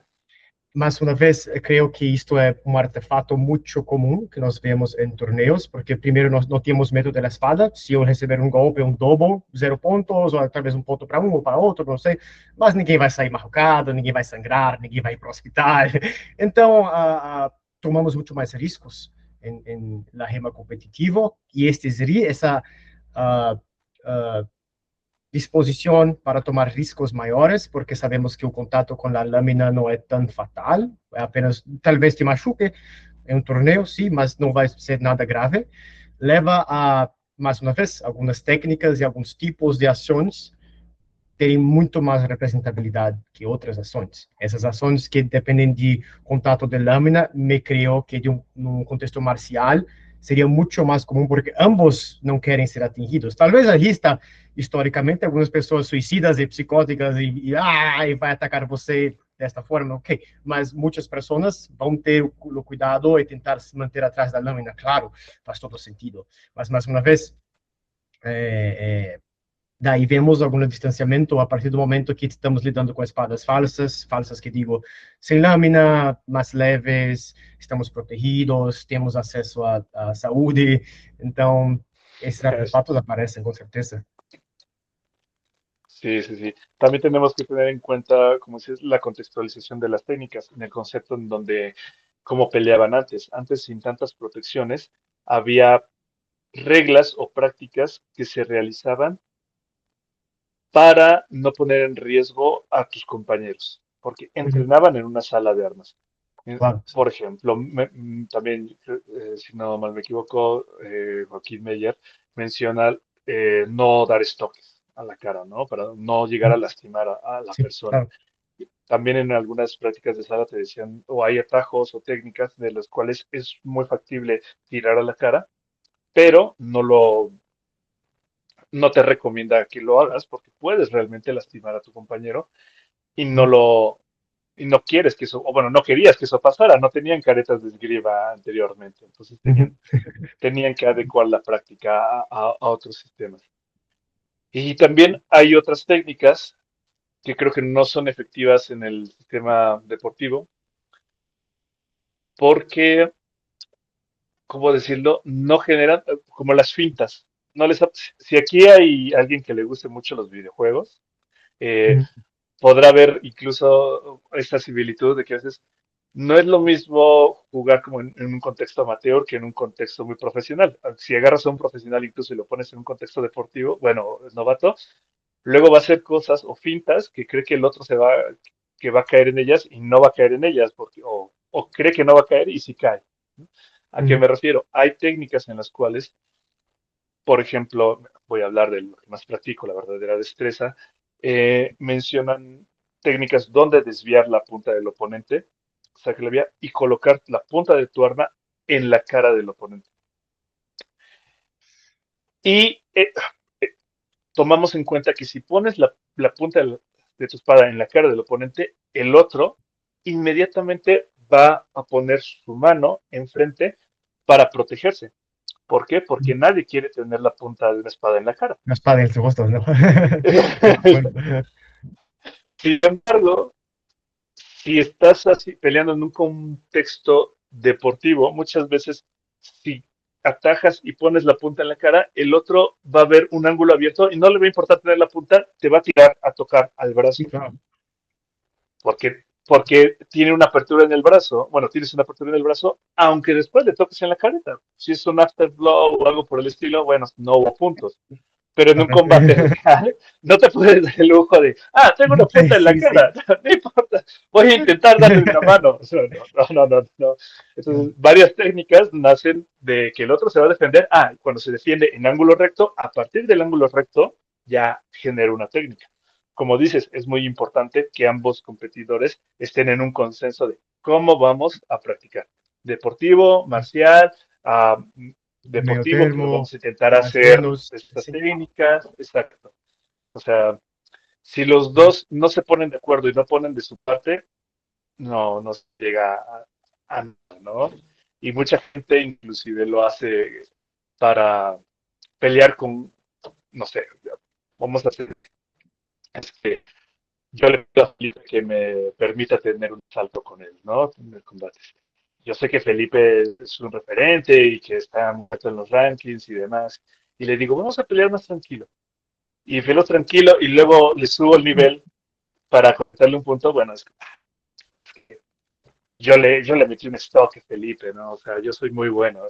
mais uma vez, creio que isto é um artefato muito comum que nós vemos em torneios, porque primeiro nós não temos medo da espada. Se eu receber um golpe, um double, 0 pontos, ou talvez um ponto para um ou para outro, não sei. Mas ninguém vai sair machucado, ninguém vai sangrar, ninguém vai ir para o hospital. Então, tomamos muito mais riscos em la rema competitiva, e essa uh, uh, disposición para tomar riesgos mayores, porque sabemos que el contacto con la lámina no es tan fatal, apenas tal vez te machuque en un torneo, sí, mas no va a ser nada grave, leva a mais uma vez, algumas técnicas e alguns tipos de ações terem muito mais representabilidade que outras ações. Essas ações que dependem de contato de lâmina, me creio que num contexto marcial seria muito mais comum, porque ambos não querem ser atingidos. Talvez ali está, historicamente, algumas pessoas suicidas e psicóticas e vai atacar você desta forma, ok. Mas muitas pessoas vão ter o cuidado e tentar se manter atrás da lâmina, claro, faz todo sentido. Mas, mais uma vez, daí vemos algum distanciamento a partir do momento que estamos lidando com espadas falsas que digo, sem lâmina, mais leves, estamos protegidos, temos acesso à saúde, então esses artefatos aparecem com certeza. Sí, sí, sí. También tenemos que tener en cuenta, como dices, la contextualización de las técnicas, en el concepto en donde, cómo peleaban antes. Antes, sin tantas protecciones, había reglas o prácticas que se realizaban para no poner en riesgo a tus compañeros, porque entrenaban en una sala de armas. Claro. Por ejemplo, también, si no mal me equivoco, Joaquín Meyer menciona no dar estoques a la cara, ¿no? Para no llegar a lastimar a la Sí, persona. claro. También en algunas prácticas de sala te decían, o hay atajos o técnicas de las cuales es muy factible tirar a la cara, pero no te recomienda que lo hagas porque puedes realmente lastimar a tu compañero y y no quieres que eso, o bueno, no querías que eso pasara, no tenían caretas de esgrima anteriormente, entonces tenían que adecuar la práctica a otros sistemas. Y también hay otras técnicas que creo que no son efectivas en el sistema deportivo, porque, ¿cómo decirlo? No generan, como las fintas. No les, si aquí hay alguien que le guste mucho los videojuegos, eh, podrá ver incluso esta similitud de que a veces no es lo mismo jugar como en un contexto amateur que en un contexto muy profesional. Si agarras a un profesional incluso y lo pones en un contexto deportivo, bueno, novato, luego va a hacer cosas o fintas que cree que el otro que va a caer en ellas y no va a caer en ellas, porque, o cree que no va a caer y sí cae. ¿No? ¿A qué me refiero? Hay técnicas en las cuales, por ejemplo, voy a hablar de lo que más practico, la verdadera destreza, mencionan técnicas donde desviar la punta del oponente, saque la vía y colocar la punta de tu arma en la cara del oponente. Y tomamos en cuenta que si pones la punta de tu espada en la cara del oponente, el otro inmediatamente va a poner su mano enfrente para protegerse. ¿Por qué? Porque nadie quiere tener la punta de una espada en la cara. La espada en su rostro, ¿no? De acuerdo. Sin embargo, si estás así peleando en un contexto deportivo, muchas veces si atajas y pones la punta en la cara, el otro va a ver un ángulo abierto y no le va a importar tener la punta, te va a tirar a tocar al brazo. Sí, claro. Porque tiene una apertura en el brazo, bueno, tienes una apertura en el brazo, aunque después le toques en la careta. Si es un afterblow o algo por el estilo, bueno, no hubo puntos. Pero en un combate real, no te puedes dar el lujo de, tengo una punta en la Sí, cara, no importa, voy a intentar darle una mano. O sea, no. Entonces, varias técnicas nacen de que el otro se va a defender. Cuando se defiende en ángulo recto, a partir del ángulo recto ya genera una técnica. Como dices, es muy importante que ambos competidores estén en un consenso de cómo vamos a practicar. Deportivo, marcial, medio deportivo, pero termo, vamos a intentar más hacer menos, estas sí. técnicas, exacto. O sea, si los dos no se ponen de acuerdo y no ponen de su parte, no se llega a nada, ¿no? Y mucha gente inclusive lo hace para pelear con, no sé, vamos a hacer, este, yo le pido a Felipe que me permita tener un salto con él, ¿no? En el combate. Yo sé que Felipe es un referente y que está muy alto en los rankings y demás. Y le digo, vamos a pelear más tranquilo. Y peleó tranquilo y luego le subo el nivel para contarle un punto. Bueno, es que yo le metí un stock a Felipe, ¿no? O sea, yo soy muy bueno.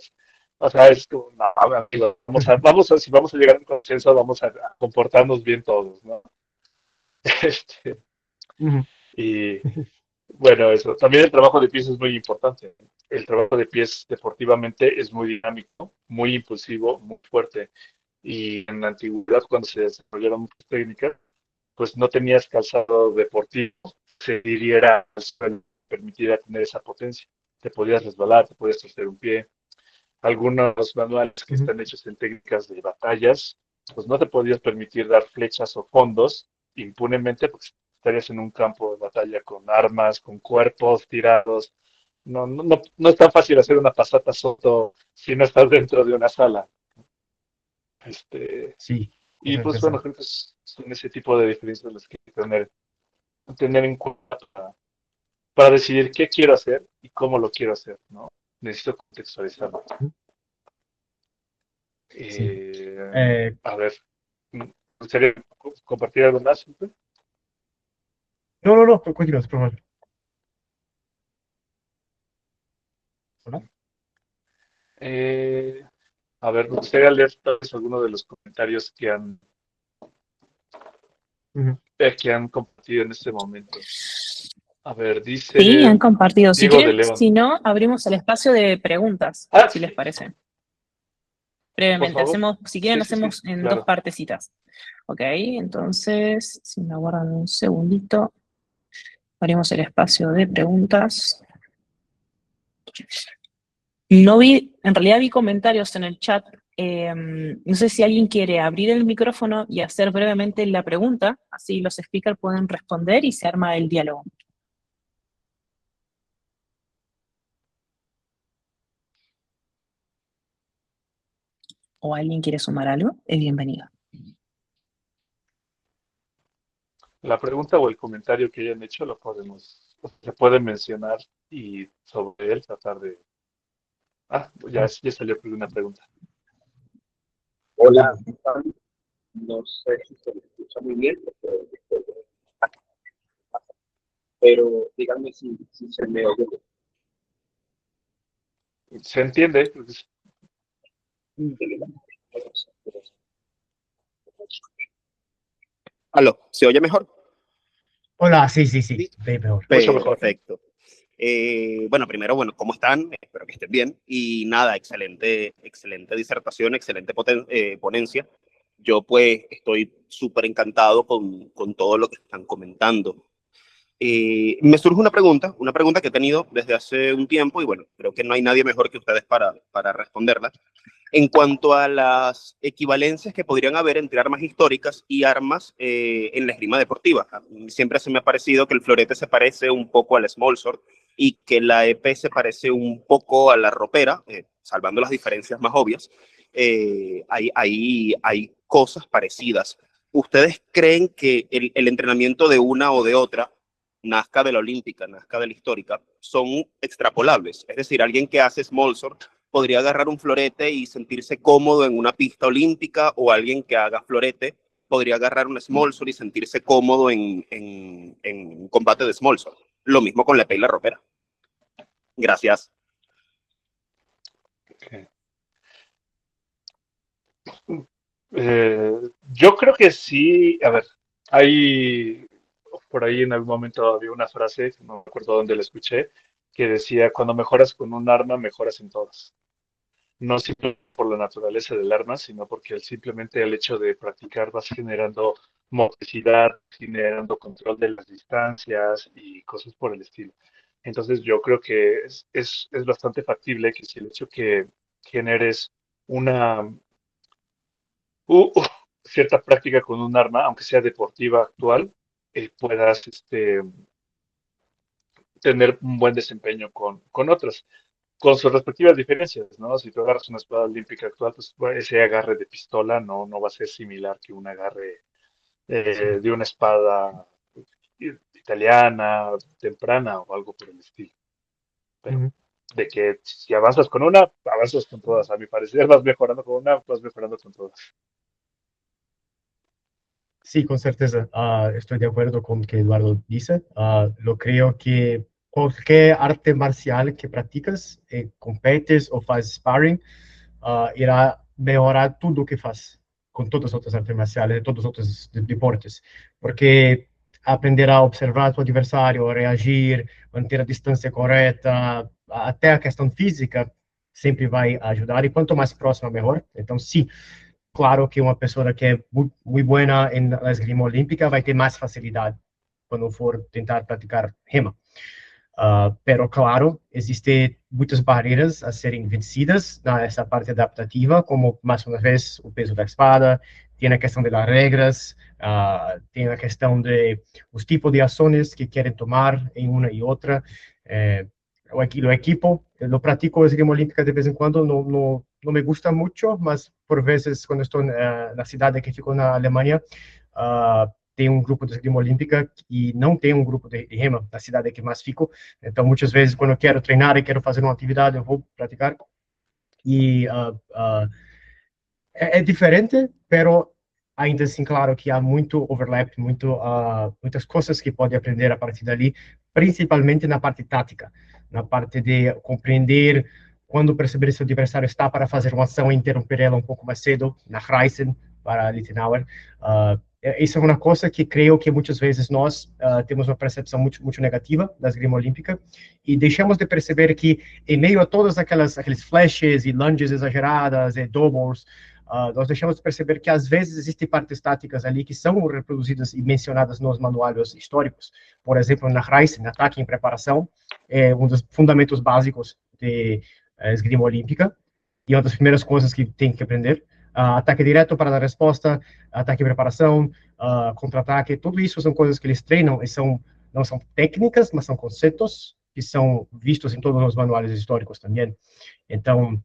O sea, es como, no, amigo, si vamos a llegar a un consenso, vamos a comportarnos bien todos, ¿no? Este, y bueno, eso. También el trabajo de pies es muy importante. El trabajo de pies deportivamente es muy dinámico, muy impulsivo, muy fuerte. Y en la antigüedad, cuando se desarrollaron muchas técnicas, pues no tenías calzado deportivo que se hiriera al suelo, permitiera tener esa potencia. Te podías resbalar, te podías torcer un pie. Algunos manuales que Ujú. están hechos en técnicas de batallas, pues no te podías permitir dar flechas o fondos impunemente porque estarías en un campo de batalla con armas, con cuerpos tirados. No es tan fácil hacer una pasata soto si no estás dentro de una sala. Este, Sí, con y pues bueno, certeza. creo que son ese tipo de diferencias las que hay que tener en cuenta para decidir qué quiero hacer y cómo lo quiero hacer, ¿no? Necesito contextualizarlo. Ujú. Sí. Eh, Eh, a ver, ¿me gustaría compartir algo más? ¿Sí? no, no, no, continúa, por favor. ¿Hola? Eh, a ver, me gustaría leer tal vez algunos de los comentarios Ujú. que han compartido en este momento. A ver, Sí, dice han compartido. Si Diego de quieren, León. si no, abrimos el espacio de preguntas, Ah, si les parece. por Brevemente, favor. si quieren, Sí, sí, sí, hacemos en dos claro. partecitas. Ok, entonces, si me aguardan un segundito, abrimos el espacio de preguntas. No vi, en realidad vi comentarios en el chat. No sé si alguien quiere abrir el micrófono y hacer brevemente la pregunta, así los speakers pueden responder y se arma el diálogo. O alguien quiere sumar algo, es bienvenido. La pregunta o el comentario que hayan hecho se puede mencionar y sobre él tratar de. Ah, Ah, ya salió una pregunta. Hola, no sé si se me escucha muy bien, pero díganme si se me oye Se entiende, pues, bien. Aló, ¿se oye mejor? hola, sí, sí, sí, Sí. ve mejor. mucho mejor. Perfecto. Bueno, primero, bueno, ¿cómo están? Espero que estén bien. Y nada, excelente, excelente disertación, excelente ponencia. Yo pues estoy súper encantado con todo lo que están comentando. Me surge una pregunta que he tenido desde hace un tiempo y bueno, creo que no hay nadie mejor que ustedes para responderla. En cuanto a las equivalencias que podrían haber entre armas históricas y armas en la esgrima deportiva. A mí siempre se me ha parecido que el florete se parece un poco al smallsword y que la EP se parece un poco a la ropera, salvando las diferencias más obvias. Hay cosas parecidas. ¿Ustedes creen que el entrenamiento de una o de otra, nazca de la olímpica, nazca de la histórica, son extrapolables? Es decir, alguien que hace smallsword podría agarrar un florete y sentirse cómodo en una pista olímpica, o alguien que haga florete podría agarrar un smallsword y sentirse cómodo en un combate de smallsword. Lo mismo con la pela ropera. Gracias. Yo creo que sí, a ver, hay por ahí en algún momento había una frase, no me acuerdo dónde la escuché, que decía, cuando mejoras con un arma, mejoras en todas. No simplemente por la naturaleza del arma, sino porque simplemente el hecho de practicar vas generando motricidad, generando control de las distancias y cosas por el estilo. Entonces yo creo que es bastante factible que si el hecho que generes una cierta práctica con un arma, aunque sea deportiva actual, puedas tener un buen desempeño con otras, con sus respectivas diferencias, ¿no? Si tú agarras una espada olímpica actual, pues bueno, ese agarre de pistola no va a ser similar que un agarre Sí. de una espada italiana, temprana o algo por el estilo. Pero Ujú. de que si avanzas con una, avanzas con todas. A mi parecer, vas mejorando con una, vas mejorando con todas. Sí, con certeza. Estoy de acuerdo con lo que Eduardo dice. Lo creo que cualquier arte marcial que practicas, competes o haces sparring, irá mejorar tudo que faz con todas las otras artes marciales, todos los otros deportes. Porque aprender a observar a tu adversario, reagir, manter a distancia correcta, até a questão física, sempre vai ajudar. E quanto mais próximo, melhor. Então, sim, claro que una persona que es muy buena en la esgrima olímpica va a tener más facilidad cuando for tentar practicar remo. Pero claro, existen muchas barreras a serem vencidas nessa parte adaptativa, como mais uma vez o peso da espada, tem a questão das regras, tem a questão de os tipos de ações que querem tomar em uma e outra. O equipo, eu pratico esgrima olímpica de vez em quando, não me gusta muito, mas por vezes quando estou na cidade que fico na Alemanha, tem um grupo de esgrima olímpica e não tem um grupo de remo na cidade que mais fico. Então, muitas vezes, quando eu quero treinar e quero fazer uma atividade, eu vou praticar. E é diferente, pero ainda assim, claro que há muito overlap, muitas coisas que pode aprender a partir dali, principalmente na parte tática, na parte de compreender quando perceber se o adversário está para fazer uma ação e interromper ela um pouco mais cedo, na Reisen, para Lichtenauer. Isso é uma coisa que creio que muitas vezes nós temos uma percepção muito negativa da esgrima olímpica e deixamos de perceber que, em meio a todas aqueles flashes e lunges exageradas e doubles, nós deixamos de perceber que, às vezes, existem partes táticas ali que são reproduzidas e mencionadas nos manuais históricos. Por exemplo, na Reisen, ataque em preparação, é um dos fundamentos básicos de esgrima olímpica e uma das primeiras coisas que tem que aprender. Ataque direto para dar resposta, ataque e preparação, contra-ataque, tudo isso são coisas que eles treinam e não são técnicas, mas são conceitos que são vistos em todos os manuais históricos também. Então,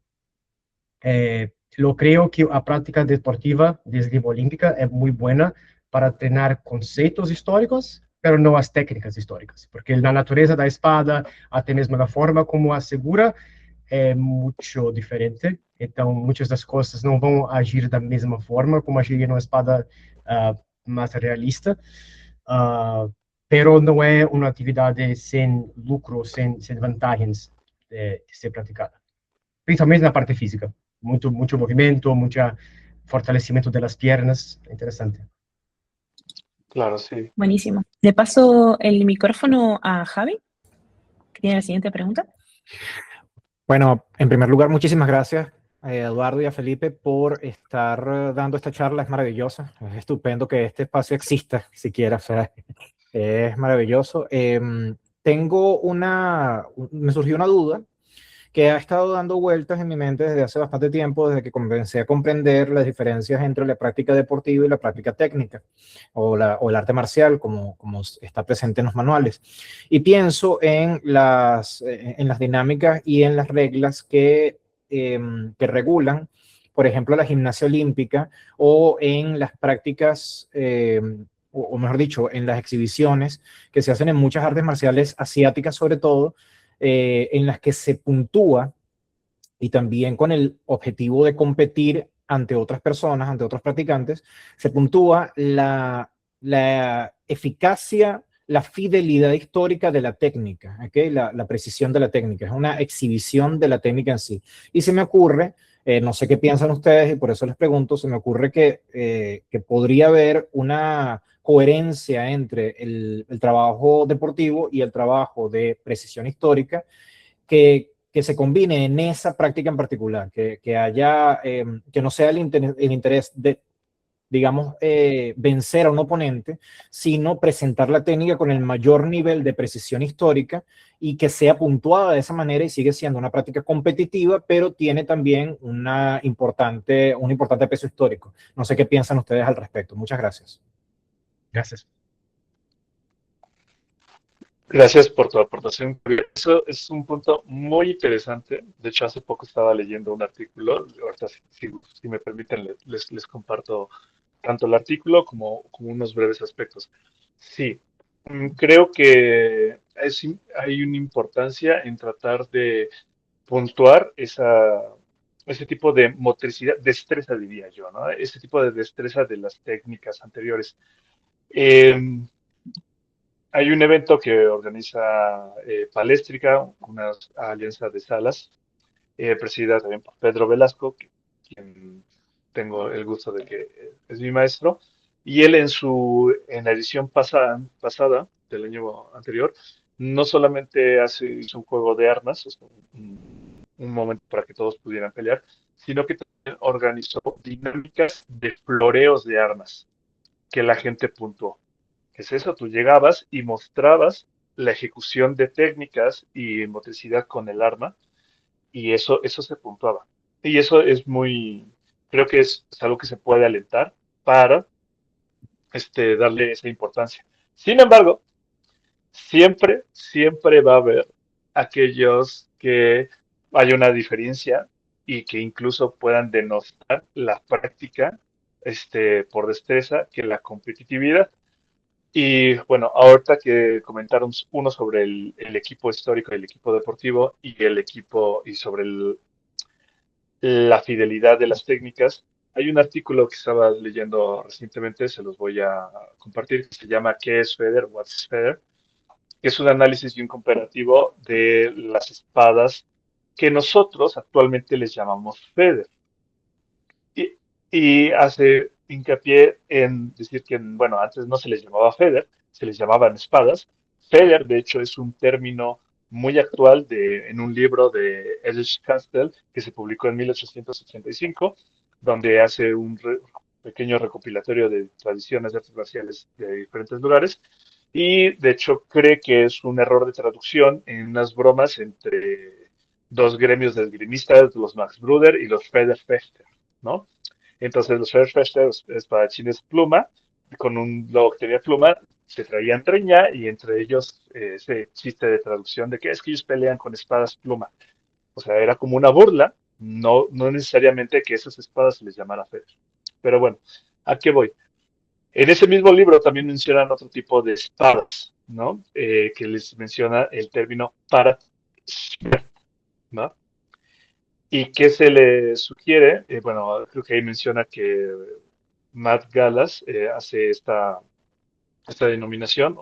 eu creio que a prática desportiva de esgrima olímpica é muito boa para treinar conceitos históricos, mas não as técnicas históricas, porque na natureza da espada, até mesmo na forma como a segura, é muito diferente. Então, muitas das coisas não vão agir da mesma forma como agiria numa espada mais realista, pero não é uma atividade sem lucro, sem vantagens de ser praticada. Principalmente na parte física. Muito movimento, muito fortalecimento das pernas. Interessante. Claro, sí. Buenísimo. Le paso el micrófono a Javi, que tiene la siguiente pregunta. Bueno, en primer lugar, muchísimas gracias a Eduardo y a Felipe por estar dando esta charla. Es maravillosa, es estupendo que este espacio exista siquiera, o sea, es maravilloso. Me surgió una duda que ha estado dando vueltas en mi mente desde hace bastante tiempo, desde que comencé a comprender las diferencias entre la práctica deportiva y la práctica técnica, o el arte marcial, como está presente en los manuales. Y pienso en las dinámicas y en las reglas que regulan, por ejemplo, la gimnasia olímpica, o en las prácticas, o mejor dicho, en las exhibiciones que se hacen en muchas artes marciales asiáticas, sobre todo, en las que se puntúa, y también con el objetivo de competir ante otras personas, ante otros practicantes, se puntúa la eficacia, la fidelidad histórica de la técnica, ¿okay? La precisión de la técnica, es una exhibición de la técnica en sí. Y se me ocurre, no sé qué piensan ustedes y por eso les pregunto, se me ocurre que podría haber una coherencia entre el trabajo deportivo y el trabajo de precisión histórica que se combine en esa práctica en particular, que haya, que no sea el interés de, digamos, vencer a un oponente, sino presentar la técnica con el mayor nivel de precisión histórica y que sea puntuada de esa manera y sigue siendo una práctica competitiva, pero tiene también un importante peso histórico. No sé qué piensan ustedes al respecto. Muchas gracias. Gracias. Gracias por tu aportación. Eso es un punto muy interesante. De hecho, hace poco estaba leyendo un artículo. Ahorita, si me permiten, les comparto tanto el artículo como unos breves aspectos. Sí, creo que hay una importancia en tratar de puntuar ese tipo de motricidad, destreza, diría yo, ¿no? Ese tipo de destreza de las técnicas anteriores. Hay un evento que organiza Paléstrica, una alianza de salas, presidida también por Pedro Velasco, quien tengo el gusto de que es mi maestro, y él en la edición pasada del año anterior, no solamente hizo un juego de armas, o sea, un momento para que todos pudieran pelear, sino que también organizó dinámicas de floreos de armas que la gente puntuó. ¿Qué es eso? Tú llegabas y mostrabas la ejecución de técnicas y motricidad con el arma y eso se puntuaba. Y eso es muy, creo que es algo que se puede alentar para darle esa importancia. Sin embargo, siempre va a haber aquellos que haya una diferencia y que incluso puedan denostar la práctica, por destreza que la competitividad. Y bueno, ahorita que comentaron uno sobre el equipo histórico, el equipo deportivo y el equipo y sobre la fidelidad de las técnicas, hay un artículo que estaba leyendo recientemente, se los voy a compartir, que se llama ¿Qué es FEDER? What's FEDER? Que es un análisis y un comparativo de las espadas que nosotros actualmente les llamamos FEDER. Y, y hace hincapié en decir que, bueno, antes no se les llamaba FEDER, se les llamaban espadas. FEDER, de hecho, es un término muy actual en un libro de Erich Kästner que se publicó en 1885, donde hace un pequeño recopilatorio de tradiciones de artes marciales de diferentes lugares. Y de hecho cree que es un error de traducción en unas bromas entre dos gremios de esgrimistas, los Max Bruder y los Federfechter, ¿no? Entonces los Federfechter, los espadachines pluma, con un logo que tenía pluma, se traían treña y entre ellos ese chiste de traducción de que es que ellos pelean con espadas pluma. O sea, era como una burla, no necesariamente que esas espadas se les llamara Feder. Pero bueno, ¿a qué voy? En ese mismo libro también mencionan otro tipo de espadas, ¿no? Que les menciona el término para, ¿no? ¿Y qué se le sugiere? Bueno, creo que ahí menciona que Matt Gallas hace esta denominación,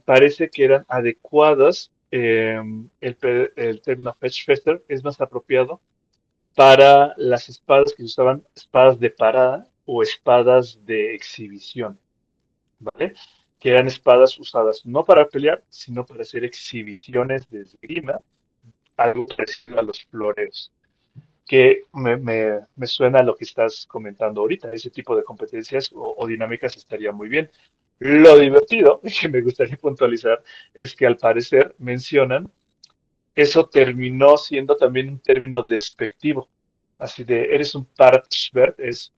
parece que eran adecuadas. El término Fetchfester es más apropiado para las espadas que se usaban, espadas de parada o espadas de exhibición, ¿vale? Que eran espadas usadas no para pelear, sino para hacer exhibiciones de esgrima, algo parecido a los floreos, que me suena a lo que estás comentando ahorita. Ese tipo de competencias o dinámicas estaría muy bien. Lo divertido, que me gustaría puntualizar, es que al parecer mencionan, eso terminó siendo también un término despectivo. Así de, eres un Partschwert, eres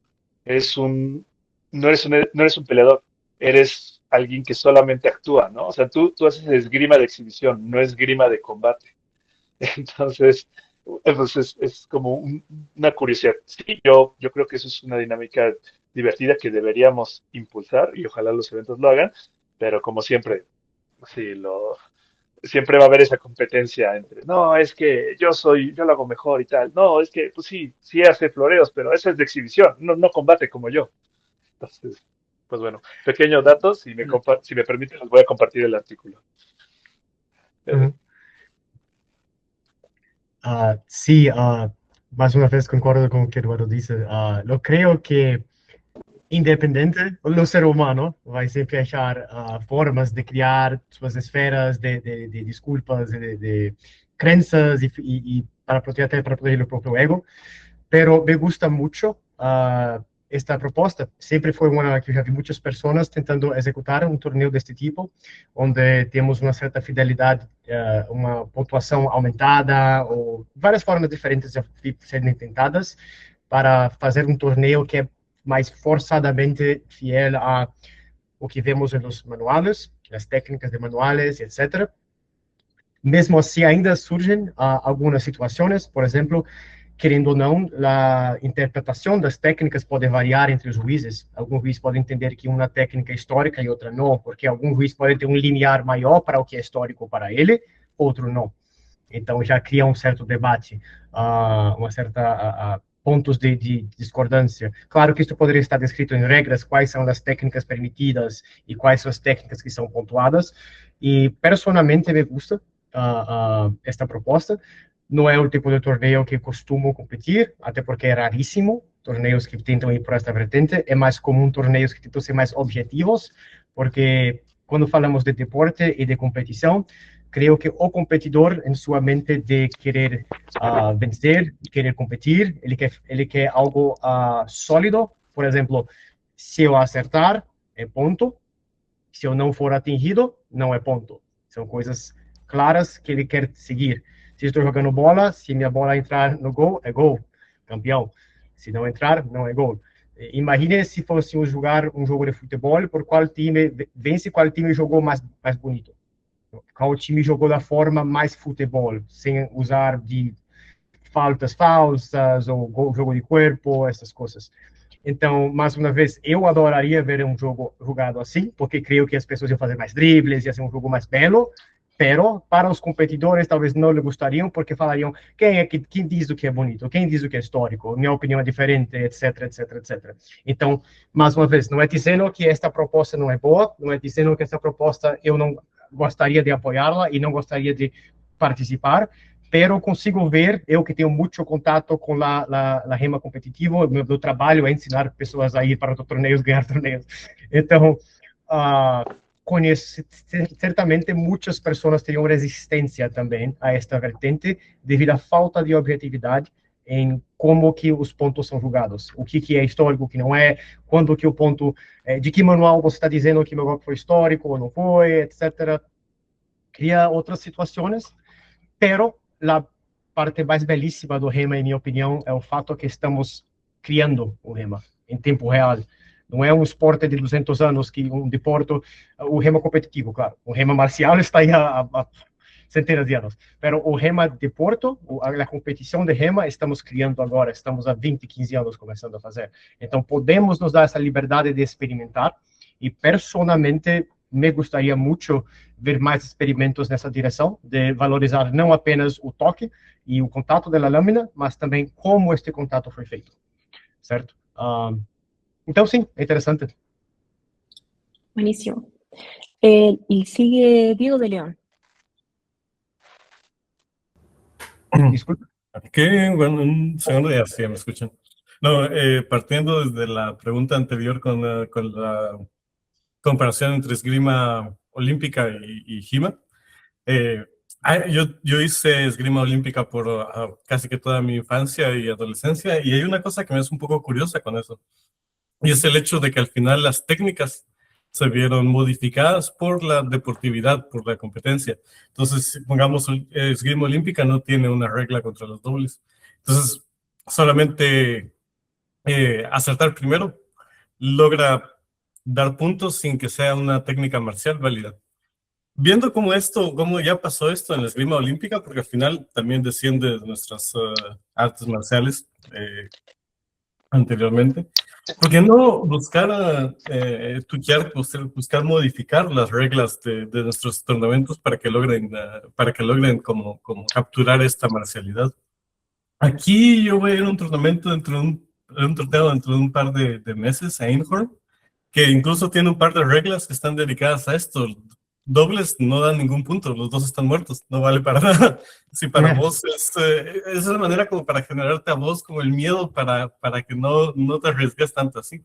no eres un peleador, eres alguien que solamente actúa, ¿no? O sea, tú haces esgrima de exhibición, no esgrima de combate. Entonces, pues es como una curiosidad. Sí, yo creo que eso es una dinámica divertida que deberíamos impulsar y ojalá los eventos lo hagan, pero como siempre, sí, siempre va a haber esa competencia entre, no, es que yo lo hago mejor y tal, no, es que, pues sí hace floreos, pero ese es de exhibición, no combate como yo. Entonces, pues bueno, pequeños datos, si me permiten, les voy a compartir el artículo. Uhum. Sí, más una vez concuerdo con lo que Eduardo dice. Lo creo que independiente, o ser humano vai sempre achar formas de criar suas esferas de desculpas, de crenças y para proteger el propio ego. Pero me gusta mucho esta propuesta. Siempre fue una que ya vi muchas personas tentando ejecutar un torneo de este tipo, donde tenemos una cierta fidelidad, una puntuación aumentada, o varias formas diferentes de ser intentadas para hacer un torneo que es más forzadamente fiel a o que vemos en los manuales, las técnicas de manuales, etc. Mesmo assim, ainda surgem algumas situações, por exemplo, querendo ou não, a interpretação das técnicas pode variar entre os juízes. Algum juiz pode entender que uma técnica é histórica e outra não, porque algum juiz pode ter um limiar maior para o que é histórico para ele, outro não. Então, já cria um certo debate, uma certa pontos de discordância. Claro que isso poderia estar descrito em regras, quais são as técnicas permitidas e quais são as técnicas que são pontuadas. E, personalmente, me gusta esta proposta. Não é o tipo de torneio que costumo competir, até porque é raríssimo torneios que tentam ir por esta vertente. É mais comum torneios que tentam ser mais objetivos, porque Quando falamos de deporte e de competição, creio que o competidor, em sua mente de querer vencer, querer competir, ele quer algo sólido. Por exemplo, se eu acertar, é ponto. Se eu não for atingido, não é ponto. São coisas claras que ele quer seguir. Se estou jogando bola, se minha bola entrar no gol, é gol, campeão. Se não entrar, não é gol. Imagine se fôssemos jogar um jogo de futebol, por qual time vence, qual time jogou mais bonito. Qual time jogou da forma mais futebol, sem usar de faltas falsas ou jogo de corpo, essas coisas. Então, mais uma vez, eu adoraria ver um jogo jogado assim, porque creio que as pessoas iam fazer mais dribles, ia ser um jogo mais belo, pero para os competidores talvez não lhe gostariam, porque falariam, quem diz o que é bonito, quem diz o que é histórico, minha opinião é diferente, etc, etc, etc. Então, mais uma vez, não é dizendo que esta proposta não é boa, não é dizendo que essa proposta eu não gostaria de apoiá-la e não gostaria de participar, pero consigo ver, eu que tenho muito contato com a rema competitiva, meu trabalho é ensinar pessoas a ir para os torneios, ganhar torneios. Então, conheço, certamente muitas pessoas teriam resistência também a esta vertente, devido à falta de objetividade em como que os pontos são julgados, o que é histórico, o que não é, quando que o ponto, de que manual você está dizendo que meu golpe foi histórico ou não foi, etc. Cria outras situações, pero a parte mais belíssima do rema, em minha opinião, é o fato que estamos criando o rema em tempo real. Não é um esporte de 200 anos, que um deporte, o rema competitivo, claro. O rema marcial está aí há centenas de anos. Mas o rema deporte, a competição de rema, estamos criando agora. Estamos há 20, 15 anos começando a fazer. Então, podemos nos dar essa liberdade de experimentar. E, personalmente, me gostaria muito ver mais experimentos nessa direção, de valorizar não apenas o toque e o contato da lâmina, mas também como este contato foi feito, certo? Então, sim, é interessante. Buenísimo. Y sigue Diego de León. Desculpe. Que, bueno, un segundo ya, sí, me escuchan. No, partiendo desde la pregunta anterior con la comparación entre esgrima olímpica y Jima. Yo hice esgrima olímpica por casi que toda mi infancia y adolescencia, y hay una cosa que me es un poco curiosa con eso, y es el hecho de que al final las técnicas se vieron modificadas por la deportividad, por la competencia. Entonces, pongamos, esgrima olímpica no tiene una regla contra los dobles. Entonces, solamente acertar primero logra dar puntos sin que sea una técnica marcial válida. Viendo cómo ya pasó esto en la esgrima olímpica, porque al final también desciende de nuestras artes marciales anteriormente, ¿por qué no buscar tutear, buscar modificar las reglas de nuestros torneos para que logren como capturar esta marcialidad? Aquí yo voy a ir a un torneo dentro de un par de meses a Einhorn, que incluso tiene un par de reglas que están dedicadas a esto. Dobles no dan ningún punto, los dos están muertos, no vale para nada. Si para vos es una manera como para generarte a vos como el miedo para que no te arriesgues tanto así.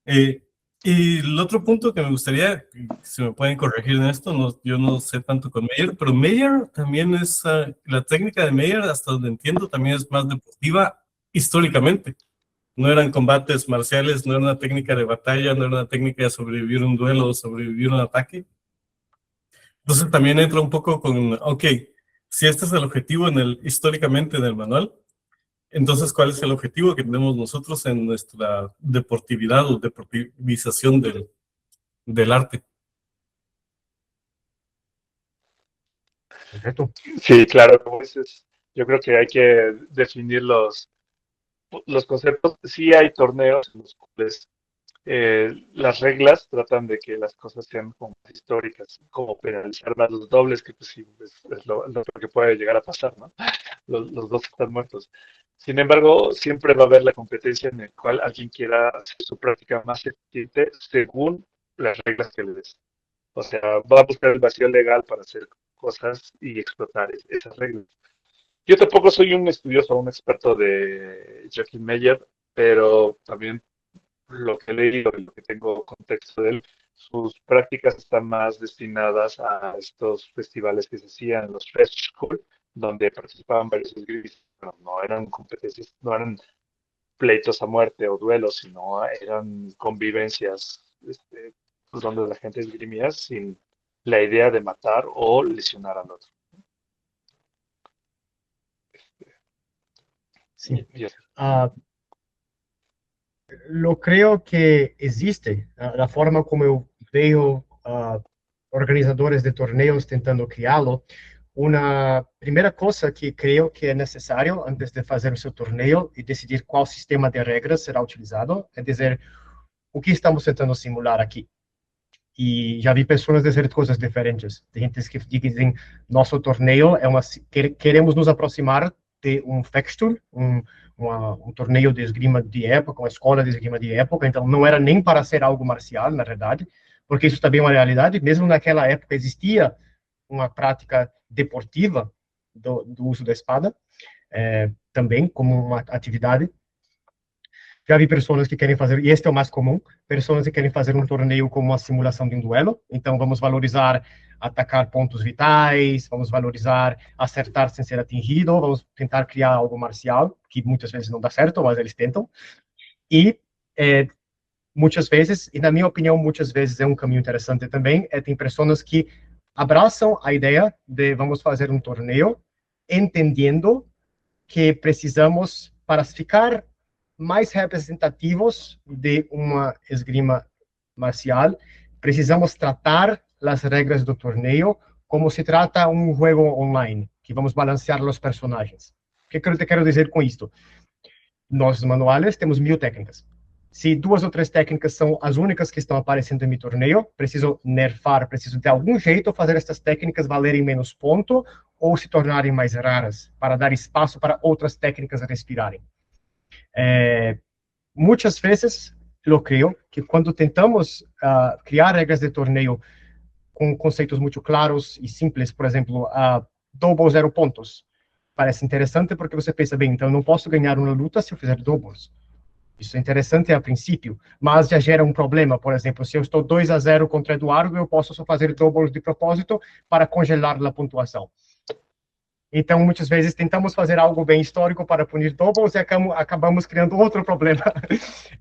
Y el otro punto que me gustaría, si me pueden corregir en esto, yo no sé tanto con Meyer, pero Meyer también es, la técnica de Meyer, hasta donde entiendo, también es más deportiva históricamente. No eran combates marciales, no era una técnica de batalla, no era una técnica de sobrevivir un duelo o sobrevivir un ataque. Entonces también entra un poco con, ok, si este es el objetivo históricamente en el manual, entonces ¿cuál es el objetivo que tenemos nosotros en nuestra deportividad o deportivización del arte? Perfecto. Sí, claro, como dices, yo creo que hay que definir los conceptos. Sí hay torneos en los cuales las reglas tratan de que las cosas sean como más históricas, como penalizar más los dobles, que pues sí, es lo que puede llegar a pasar, ¿no? Los dos están muertos. Sin embargo, siempre va a haber la competencia en la cual alguien quiera hacer su práctica más eficiente según las reglas que le des. O sea, va a buscar el vacío legal para hacer cosas y explotar esas reglas. Yo tampoco soy un estudioso o un experto de Joachim Meyer, pero también lo que he leído y lo que tengo contexto de él, sus prácticas están más destinadas a estos festivales que se hacían, los Fest School, donde participaban varios esgrimistas. Pero no eran competencias, no eran pleitos a muerte o duelos, sino eran convivencias, pues, donde la gente esgrimía sin la idea de matar o lesionar al otro. Sí. Y así. Lo creo que existe, la forma como eu vejo organizadores de torneos tentando criá-lo. Uma primeira coisa que creio que é necessário antes de fazer o seu torneio e decidir qual sistema de regras será utilizado é dizer o que estamos tentando simular aqui. E já vi pessoas dizer coisas diferentes. Tem gente que dizem nosso torneio é queremos nos aproximar de Fechtel, torneio de esgrima de época, uma escola de esgrima de época, então não era nem para ser algo marcial, na verdade, porque isso também é uma realidade, mesmo naquela época existia uma prática deportiva do uso da espada, também como uma atividade. Já vi pessoas que querem fazer, e este é o mais comum, pessoas que querem fazer um torneio como uma simulação de um duelo, então vamos valorizar atacar pontos vitais, vamos valorizar acertar sem ser atingido, vamos tentar criar algo marcial, que muitas vezes não dá certo, mas eles tentam. E muitas vezes, e na minha opinião, muitas vezes é um caminho interessante também, tem pessoas que abraçam a ideia de vamos fazer um torneio, entendendo que precisamos, para ficar mais representativos de uma esgrima marcial, precisamos tratar as regras do torneio como se trata um jogo online, que vamos balancear os personagens. O que eu quero dizer com isto? Nos manuais temos 1000 técnicas. Se 2 ou 3 técnicas são as únicas que estão aparecendo em meu torneio, preciso nerfar, preciso de algum jeito fazer essas técnicas valerem menos ponto ou se tornarem mais raras, para dar espaço para outras técnicas respirarem. Muitas vezes, eu creio que quando tentamos criar regras de torneio com conceitos muito claros e simples, por exemplo, double 0 pontos, parece interessante porque você pensa, bem, então eu não posso ganhar uma luta se eu fizer doubles. Isso é interessante a princípio, mas já gera um problema. Por exemplo, se eu estou 2-0 contra Eduardo, eu posso só fazer doubles de propósito para congelar a pontuação. Então, muitas vezes, tentamos fazer algo bem histórico para punir doubles e acabamos criando outro problema.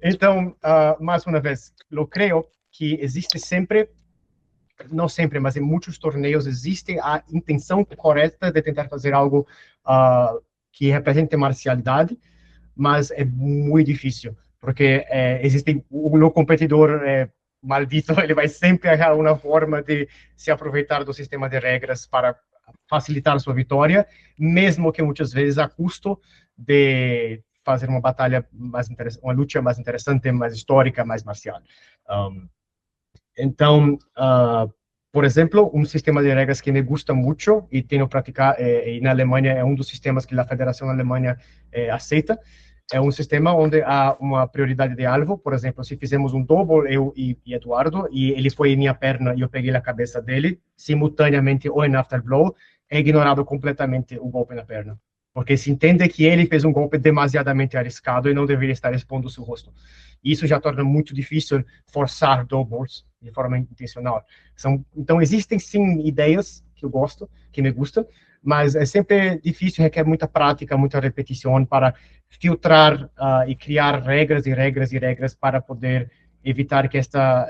Então, mais uma vez, eu creio que existe sempre, não sempre, mas em muitos torneios, existe a intenção correta de tentar fazer algo que represente marcialidade, mas é muito difícil, porque existe o competidor maldito, ele vai sempre achar uma forma de se aproveitar do sistema de regras para facilitar sua vitória, mesmo que muitas vezes a custo de fazer uma batalha mais interessante, uma luta mais interessante, mais histórica, mais marcial. Então, por exemplo, um sistema de regras que me gusta muito e tenho praticado, e na Alemanha é um dos sistemas que a Federação Alemã aceita, é um sistema onde há uma prioridade de alvo. Por exemplo, se fizemos um double, eu e Eduardo, e ele foi em minha perna e eu peguei a cabeça dele, simultaneamente ou em afterblow, é ignorado completamente o golpe na perna. Porque se entende que ele fez um golpe demasiadamente arriscado e não deveria estar expondo o seu rosto. Isso já torna muito difícil forçar doubles de forma intencional. Então, existem sim ideias que eu gosto, que me gustam, mas é sempre difícil, requer muita prática, muita repetição para filtrar e criar regras e regras e regras para poder evitar que estas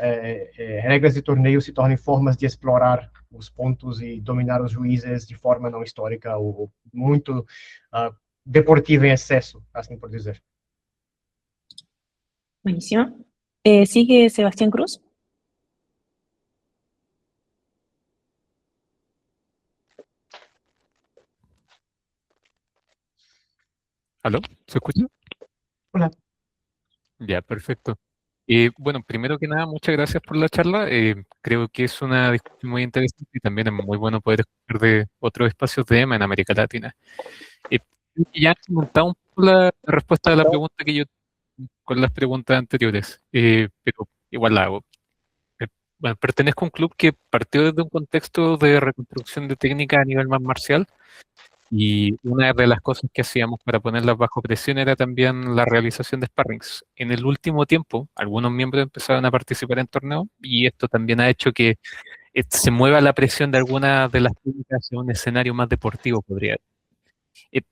regras de torneio se tornem formas de explorar os pontos e dominar os juízes de forma não histórica ou muito deportiva em excesso, assim por dizer. Buenísimo. Sigue Sebastián Cruz. ¿Aló? ¿Se escucha? Hola. Ya, perfecto. Bueno, primero que nada, muchas gracias por la charla. Creo que es una discusión muy interesante y también es muy bueno poder escuchar de otros espacios de EMA en América Latina. Ya han comentado un poco la respuesta a la pregunta que yo con las preguntas anteriores, pero igual la hago. Bueno, pertenezco a un club que partió desde un contexto de reconstrucción de técnica a nivel más marcial Y una de las cosas que hacíamos para ponerlas bajo presión era también la realización de sparrings. En el último tiempo, algunos miembros empezaron a participar en torneos y esto también ha hecho que se mueva la presión de algunas de las técnicas hacia un escenario más deportivo, podría decir.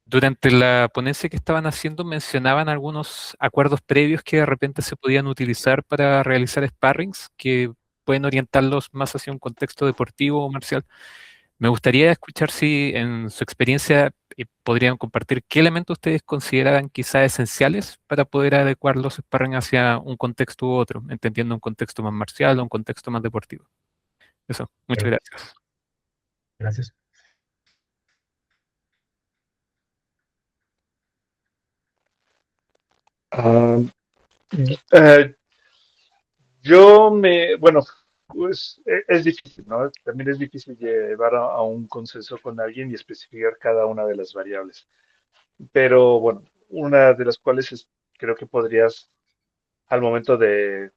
Durante la ponencia que estaban haciendo mencionaban algunos acuerdos previos que de repente se podían utilizar para realizar sparrings que pueden orientarlos más hacia un contexto deportivo o marcial. Me gustaría escuchar si en su experiencia podrían compartir qué elementos ustedes consideran quizás esenciales para poder adecuar los sparring hacia un contexto u otro, entendiendo un contexto más marcial o un contexto más deportivo. Eso, muchas gracias. Gracias. Bueno, pues es difícil, ¿no? También es difícil llevar a un consenso con alguien y especificar cada una de las variables. Pero bueno, una de las cuales creo que podrías, al momento de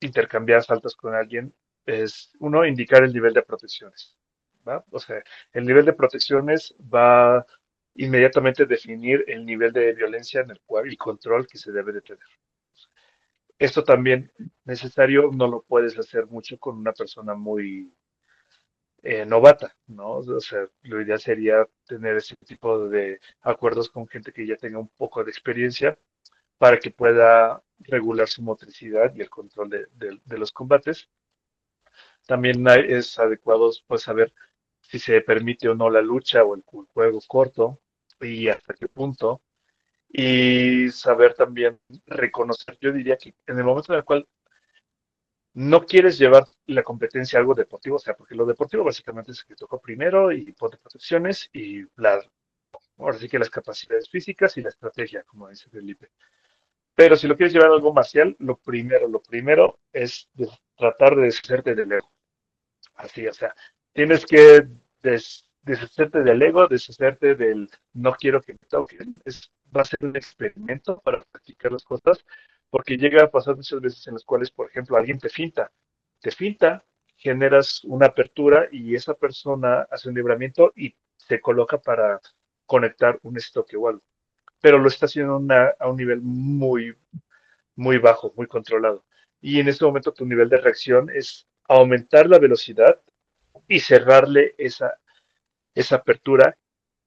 intercambiar saltos con alguien, es uno, indicar el nivel de protecciones, ¿va? O sea, el nivel de protecciones va inmediatamente a definir el nivel de violencia en el cual y control que se debe de tener. Esto también necesario no lo puedes hacer mucho con una persona muy novata, ¿no? O sea, lo ideal sería tener ese tipo de acuerdos con gente que ya tenga un poco de experiencia para que pueda regular su motricidad y el control de los combates. También es adecuado pues, saber si se permite o no la lucha o el juego corto y hasta qué punto. Y saber también reconocer, yo diría que en el momento en el cual no quieres llevar la competencia a algo deportivo, o sea, porque lo deportivo básicamente es que tocó primero y ponte protecciones y ahora sí que las capacidades físicas y la estrategia, como dice Felipe. Pero si lo quieres llevar a algo marcial, lo primero es tratar de deshacerte del ego. Así, o sea, tienes que deshacerte del ego, deshacerte del no quiero que me toquen. Va a ser un experimento para practicar las cosas, porque llega a pasar muchas veces en las cuales, por ejemplo, alguien te finta, generas una apertura y esa persona hace un libramiento y se coloca para conectar un estoque o algo. Pero lo está haciendo a un nivel muy, muy bajo, muy controlado. Y en ese momento tu nivel de reacción es aumentar la velocidad y cerrarle esa apertura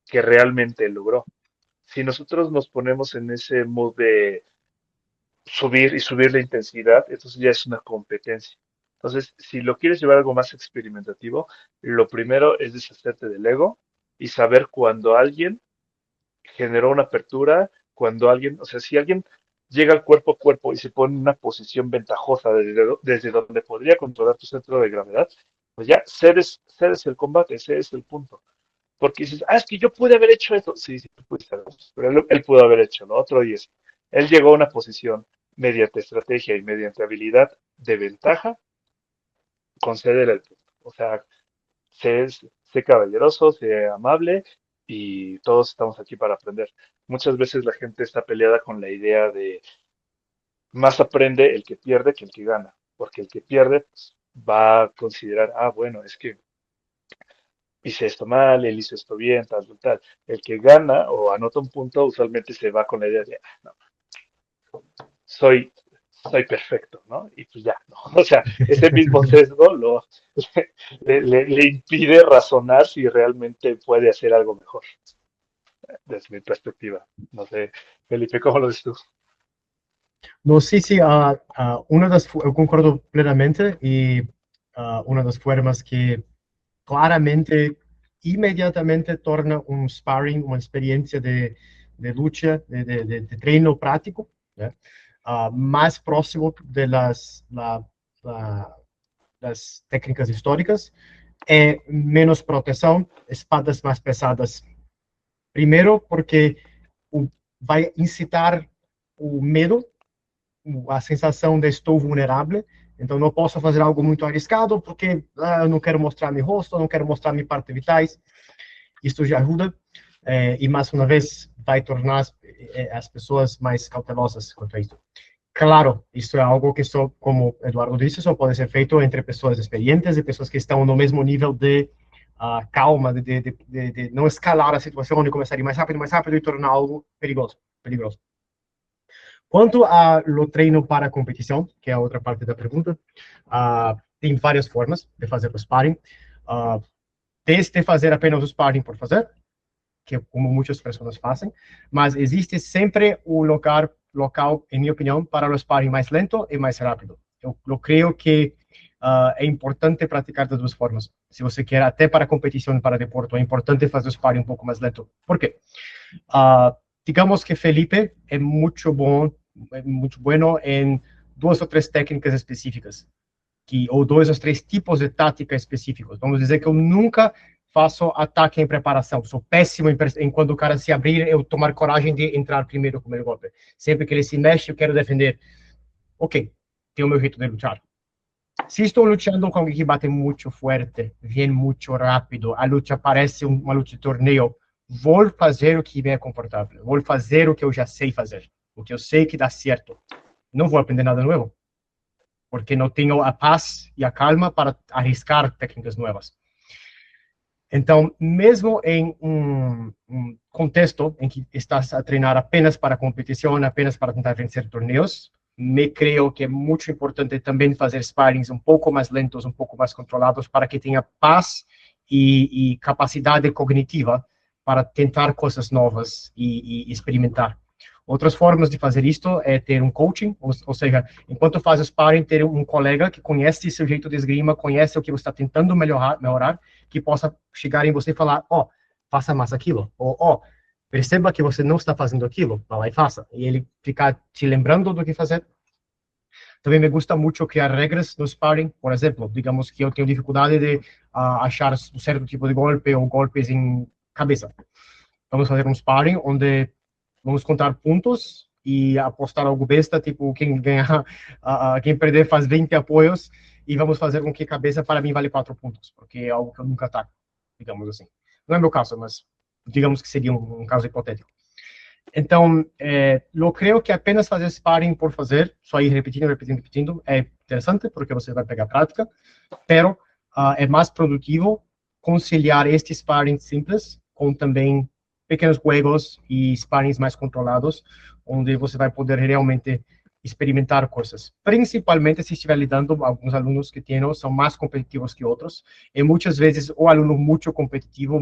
que realmente logró. Si nosotros nos ponemos en ese mood de subir y subir la intensidad, entonces ya es una competencia. Entonces, si lo quieres llevar a algo más experimentativo, lo primero es deshacerte del ego y saber cuando alguien generó una apertura, cuando alguien, o sea, si alguien llega al cuerpo a cuerpo y se pone en una posición ventajosa desde donde podría controlar tu centro de gravedad, pues ya cedes el combate, cedes el punto. Porque dices, es que yo pude haber hecho esto. Sí, sí, tú pudiste haber hecho, pero él pudo haber hecho lo otro y es, él llegó a una posición mediante estrategia y mediante habilidad de ventaja, concédele el punto. O sea, sé caballeroso, sé amable y todos estamos aquí para aprender. Muchas veces la gente está peleada con la idea de más aprende el que pierde que el que gana, porque el que pierde pues, va a considerar, bueno, es que hice esto mal, él hizo esto bien, tal, tal, tal. El que gana o anota un punto usualmente se va con la idea de, no, soy, soy perfecto, ¿no? Y pues ya, ¿no? O sea, ese mismo sesgo le impide razonar si realmente puede hacer algo mejor, desde mi perspectiva. No sé, Felipe, ¿cómo lo ves tú? No, sí, sí, eu concordo plenamente y una de las formas que claramente, imediatamente torna un sparring una experiencia de lucha, de treino práctico, ¿ya? Más próximo de las técnicas históricas, menos protección, espadas más pesadas. Primero, porque vai incitar o medo, a sensação de estou vulnerável, então não posso fazer algo muito arriscado porque eu não quero mostrar meu rosto, não quero mostrar minhas partes vitais. Isso já ajuda e mais uma vez vai tornar as pessoas mais cautelosas quanto a isso. Claro, isso é algo que só, como Eduardo disse, só pode ser feito entre pessoas experientes e pessoas que estão no mesmo nível de calma, de não escalar a situação, de começar a ir mais rápido e tornar algo perigoso. Quanto ao treino para a competição, que é a outra parte da pergunta, tem várias formas de fazer o sparring. Desde fazer apenas o sparring por fazer, que é como muitas pessoas fazem, mas existe sempre o local, em minha opinião, para o sparring mais lento e mais rápido. Eu creio que é importante praticar das duas formas. Se você quer, até para competição, para deporte, é importante fazer o sparring um pouco mais lento. Por quê? Digamos que Felipe é muito bueno em 2 ou 3 técnicas específicas, ou 2 ou 3 tipos de tática específicos. Vamos dizer que eu nunca faço ataque em preparação. Sou péssimo em quando o cara se abrir, eu tomar coragem de entrar primeiro com o meu golpe. Sempre que ele se mexe, eu quero defender. Ok, tem o meu jeito de lutar. Se estou lutando com alguém que bate muito forte, vem muito rápido, a luta parece uma luta de torneio, vou fazer o que me é confortável. Vou fazer o que eu já sei fazer. O que eu sei que dá certo. Não vou aprender nada novo, porque não tenho a paz e a calma para arriscar técnicas novas. Então, mesmo em um contexto em que estás a treinar apenas para competição, apenas para tentar vencer torneios, me creio que é muito importante também fazer sparrings um pouco mais lentos, um pouco mais controlados, para que tenha paz e capacidade cognitiva para tentar coisas novas e experimentar. Outras formas de fazer isto é ter um coaching, ou seja, enquanto faz o sparring, ter um colega que conhece seu jeito de esgrima, conhece o que você está tentando melhorar, que possa chegar em você e falar, faça mais aquilo, ou perceba que você não está fazendo aquilo, vá lá e faça. E ele ficar te lembrando do que fazer. Também me gusta muito criar regras no sparring, por exemplo, digamos que eu tenho dificuldade de achar um certo tipo de golpe ou golpes em cabeça. Vamos fazer um sparring onde vamos contar pontos e apostar algo besta, tipo, quem ganhar, quem perder faz 20 apoios, e vamos fazer com que cabeça, para mim, vale 4 pontos, porque é algo que eu nunca ataco, digamos assim. Não é meu caso, mas digamos que seria um caso hipotético. Então, eu creio que apenas fazer sparring por fazer, só ir repetindo, é interessante, porque você vai pegar prática, pero é mais produtivo conciliar este sparring simples com também pequenos jogos e sparrings mais controlados, onde você vai poder realmente experimentar coisas. Principalmente se estiver lidando, alguns alunos que tenho são mais competitivos que outros, e muitas vezes o aluno muito competitivo,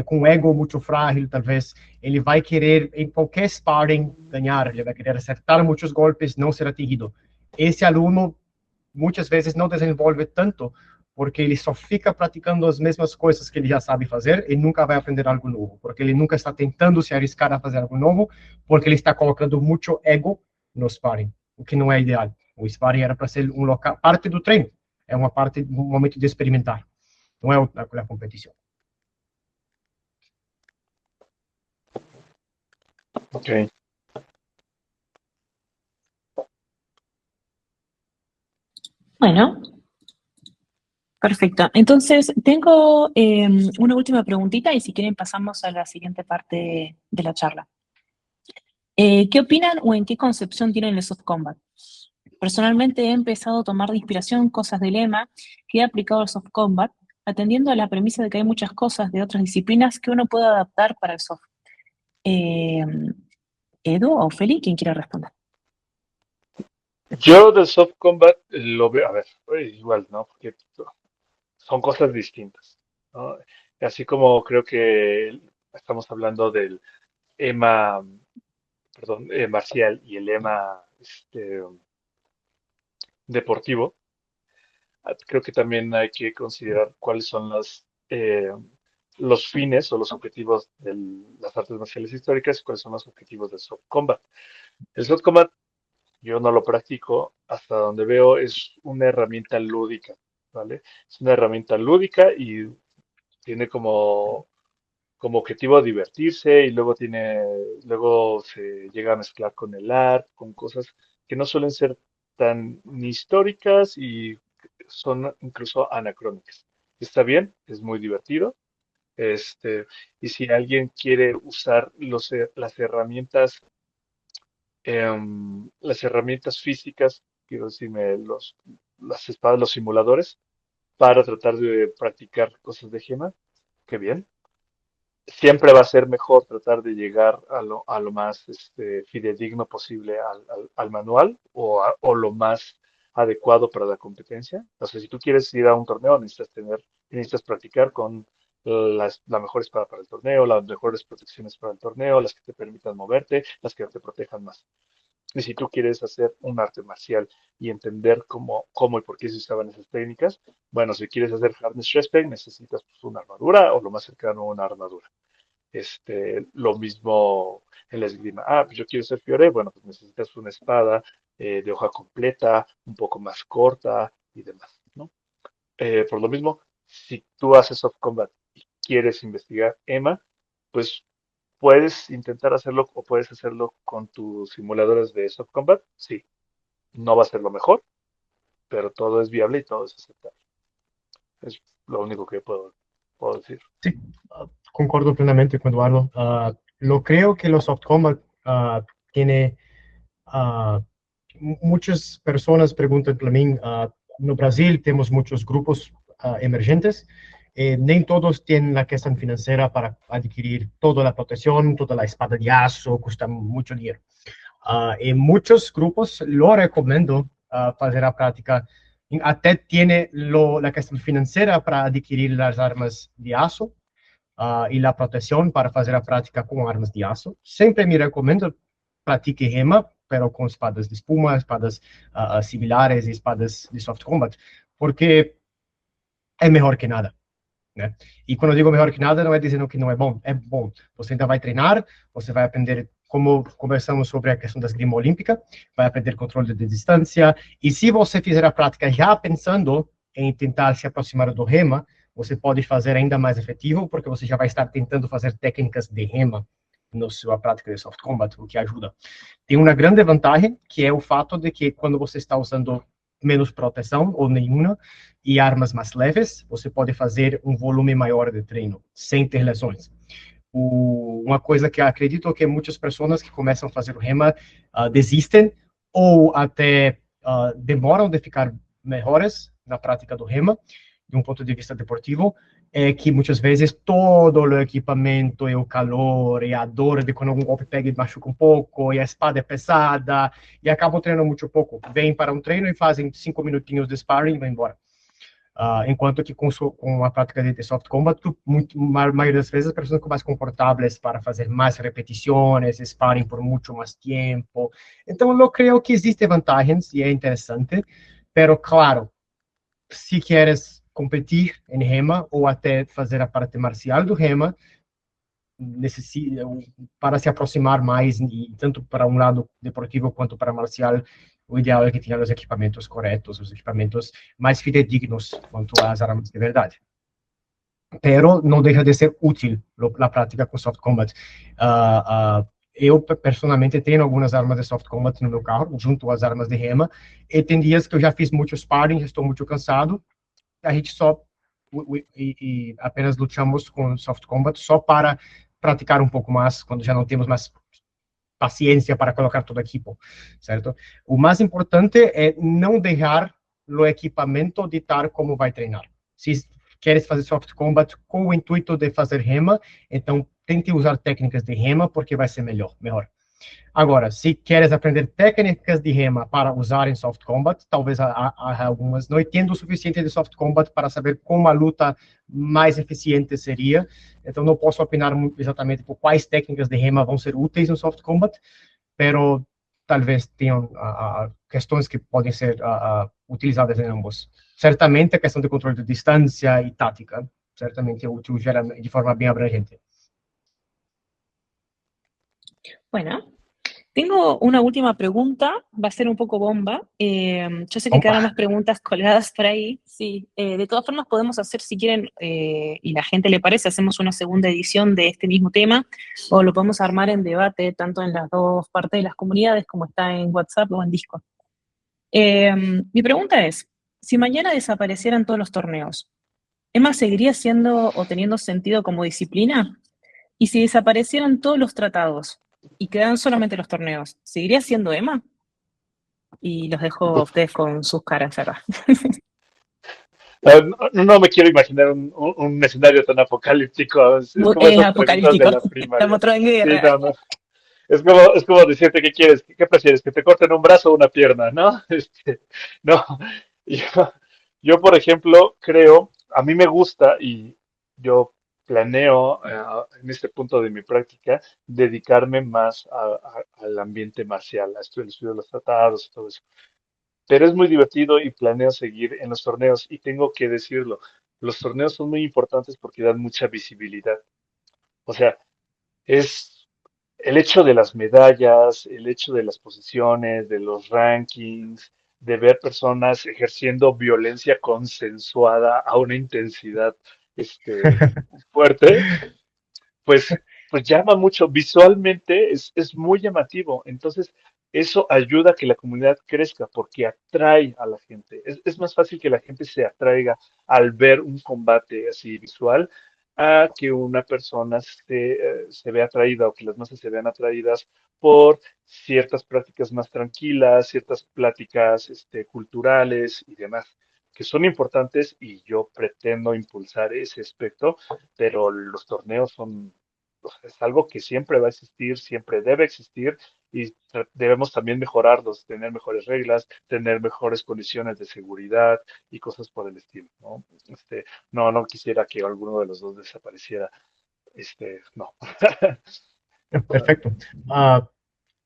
com ego muito frágil, talvez, ele vai querer, em qualquer sparring, ganhar, ele vai querer acertar muitos golpes, não ser atingido. Esse aluno, muitas vezes, não desenvolve tanto, porque ele só fica praticando as mesmas coisas que ele já sabe fazer e nunca vai aprender algo novo, porque ele nunca está tentando se arriscar a fazer algo novo, porque ele está colocando muito ego no sparring, o que não é ideal. O sparring era para ser parte do treino, é uma parte, um momento de experimentar, não é a competição. Ok. Bueno, perfecto. Entonces, tengo una última preguntita y si quieren pasamos a la siguiente parte de la charla. ¿Qué opinan o en qué concepción tienen el soft combat? Personalmente he empezado a tomar de inspiración cosas del EMA que he aplicado al soft combat, atendiendo a la premisa de que hay muchas cosas de otras disciplinas que uno puede adaptar para el soft. Edu o Feli, ¿quién quiere responder? Yo del soft combat lo veo, a ver, igual, ¿no? Porque son cosas distintas, ¿no? Así como creo que estamos hablando del EMA, perdón, marcial y el EMA deportivo, creo que también hay que considerar cuáles son los fines o los objetivos de las artes marciales históricas y cuáles son los objetivos del soft combat. El soft combat yo no lo practico, hasta donde veo es una herramienta lúdica, ¿vale? Es una herramienta lúdica y tiene como objetivo divertirse y luego se llega a mezclar con el arte, con cosas que no suelen ser tan ni históricas y son incluso anacrónicas. Está bien, es muy divertido. Y si alguien quiere usar las herramientas físicas, quiero decirme, las espadas, los simuladores, para tratar de practicar cosas de GEMA, qué bien. Siempre va a ser mejor tratar de llegar a lo más fidedigno posible al manual o lo más adecuado para la competencia. Entonces, si tú quieres ir a un torneo, necesitas practicar con la mejor espada para el torneo, las mejores protecciones para el torneo, las que te permitan moverte, las que te protejan más. Y si tú quieres hacer un arte marcial y entender cómo y por qué se usaban esas técnicas, bueno, si quieres hacer harness respect, necesitas pues, una armadura o lo más cercano a una armadura. Lo mismo en la esgrima. Ah, pues yo quiero ser fiore, bueno, pues necesitas una espada de hoja completa, un poco más corta y demás, ¿no? Por lo mismo, si tú haces soft combat y quieres investigar EMA, pues puedes intentar hacerlo o puedes hacerlo con tus simuladores de soft combat. Sí, no va a ser lo mejor, pero todo es viable y todo es aceptable. Es lo único que puedo decir. Sí, concordo plenamente con Eduardo. Lo creo que los soft combat tiene muchas personas preguntan para mí, no Brasil temos muchos grupos emergentes, nem todos tienen la questão financiera para adquirir toda la protección, toda la espada de aço, custa mucho dinero. En muchos grupos lo recomiendo fazer a prática, até tiene la questão financiera para adquirir las armas de aço y la protección para fazer a prática con armas de aço. Sempre me recomendo pratique rema, pero com espadas de espuma, espadas similares e espadas de soft combat, porque é melhor que nada, né? E quando eu digo melhor que nada, não é dizendo que não é bom, é bom. Você ainda vai treinar, você vai aprender, como conversamos sobre a questão da esgrima olímpica, vai aprender controle de distância, e se você fizer a prática já pensando em tentar se aproximar do rema, você pode fazer ainda mais efetivo, porque você já vai estar tentando fazer técnicas de rema na sua prática de soft combat, o que ajuda. Tem uma grande vantagem, que é o fato de que quando você está usando menos proteção ou nenhuma e armas mais leves, você pode fazer um volume maior de treino, sem ter lesões. Uma coisa que acredito que muitas pessoas que começam a fazer o rema desistem ou até demoram de ficar melhores na prática do rema, de um ponto de vista deportivo, é que muitas vezes todo o equipamento e o calor e a dor de quando um golpe pega e machuca um pouco, e a espada é pesada, e acabam treinando muito pouco. Vêm para um treino e fazem 5 minutinhos de sparring e vão embora. Enquanto que com a prática de soft combat, a maioria das vezes as pessoas ficam mais confortáveis para fazer mais repetições, sparring por muito mais tempo. Então, eu creio que existem vantagens e é interessante, pero claro, se queres competir em rema ou até fazer a parte marcial do rema, para se aproximar mais, e tanto para um lado deportivo quanto para marcial, o ideal é que tenha os equipamentos corretos, os equipamentos mais fidedignos quanto às armas de verdade. Pero não deixa de ser útil a prática com soft combat. Eu, personalmente, tenho algumas armas de soft combat no meu carro, junto às armas de rema, e tem dias que eu já fiz muito sparring, estou muito cansado, a gente só apenas lutamos com soft combat só para praticar um pouco mais, quando já não temos mais paciência para colocar todo o equipo, certo? O mais importante é não deixar o equipamento ditar como vai treinar. Se queres fazer soft combat com o intuito de fazer rema, então tente usar técnicas de rema, porque vai ser melhor. Agora, se queres aprender técnicas de rema para usar em soft combat, talvez há algumas, não entendo o suficiente de soft combat para saber como a luta mais eficiente seria, então não posso opinar exatamente por quais técnicas de rema vão ser úteis no soft combat, pero talvez tenham questões que podem ser utilizadas em ambos. Certamente a questão de controle de distância e tática, certamente é útil de forma bem abrangente. Bueno, tengo una última pregunta, va a ser un poco bomba. Yo sé que quedaron más preguntas colgadas por ahí. Sí, de todas formas podemos hacer, si quieren, y la gente le parece, hacemos una segunda edición de este mismo tema, o lo podemos armar en debate, tanto en las dos partes de las comunidades, como está en WhatsApp o en Discord. Mi pregunta es, si mañana desaparecieran todos los torneos, ¿EMA seguiría siendo o teniendo sentido como disciplina? Y si desaparecieran todos los tratados y quedan solamente los torneos, ¿seguiría siendo EMA? Y los dejo a ustedes con sus caras acá. No me quiero imaginar un escenario tan apocalíptico. Es como Es esas preguntas de apocalíptico. la Estamos primaria. otro en Sí, guerra. no, no. Es como decirte qué quieres, qué prefieres, que te corten un brazo o una pierna, ¿no? No. Yo, yo, por ejemplo, creo, a mí me gusta y yo planeo en este punto de mi práctica dedicarme más al ambiente marcial, a estudio, el estudio de los tratados y todo eso. Pero es muy divertido y planeo seguir en los torneos y tengo que decirlo, los torneos son muy importantes porque dan mucha visibilidad. O sea, es el hecho de las medallas, el hecho de las posiciones, de los rankings, de ver personas ejerciendo violencia consensuada a una intensidad este, fuerte, pues, pues llama mucho. Visualmente es muy llamativo. Entonces, eso ayuda a que la comunidad crezca porque atrae a la gente. Es más fácil que la gente se atraiga al ver un combate así visual a que una persona se vea atraída o que las masas se vean atraídas por ciertas prácticas más tranquilas, ciertas pláticas culturales y demás, que son importantes y yo pretendo impulsar ese aspecto, pero los torneos son, o sea, es algo que siempre va a existir, siempre debe existir y debemos también mejorarlos, tener mejores reglas, tener mejores condiciones de seguridad y cosas por el estilo, ¿no? No quisiera que alguno de los dos desapareciera, no. Perfecto. Ah,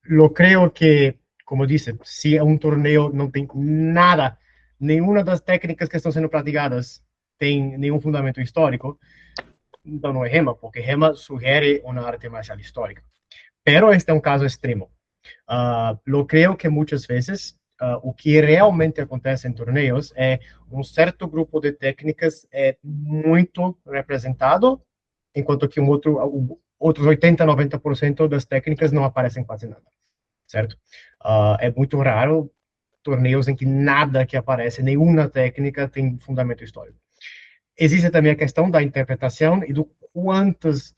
lo creo que, como dice, si un torneo no tiene nada, ninguna das técnicas que estão sendo praticadas tem nenhum fundamento histórico, então não é rema, porque rema sugere uma arte marcial histórica. Pero este é um caso extremo. Lo creo que muitas vezes o que realmente acontece em torneios é um certo grupo de técnicas é muito representado, enquanto que outros 80, 90% das técnicas não aparecem quase nada, certo? É muito raro torneios em que nada que aparece, nenhuma técnica tem fundamento histórico. Existe também a questão da interpretação e do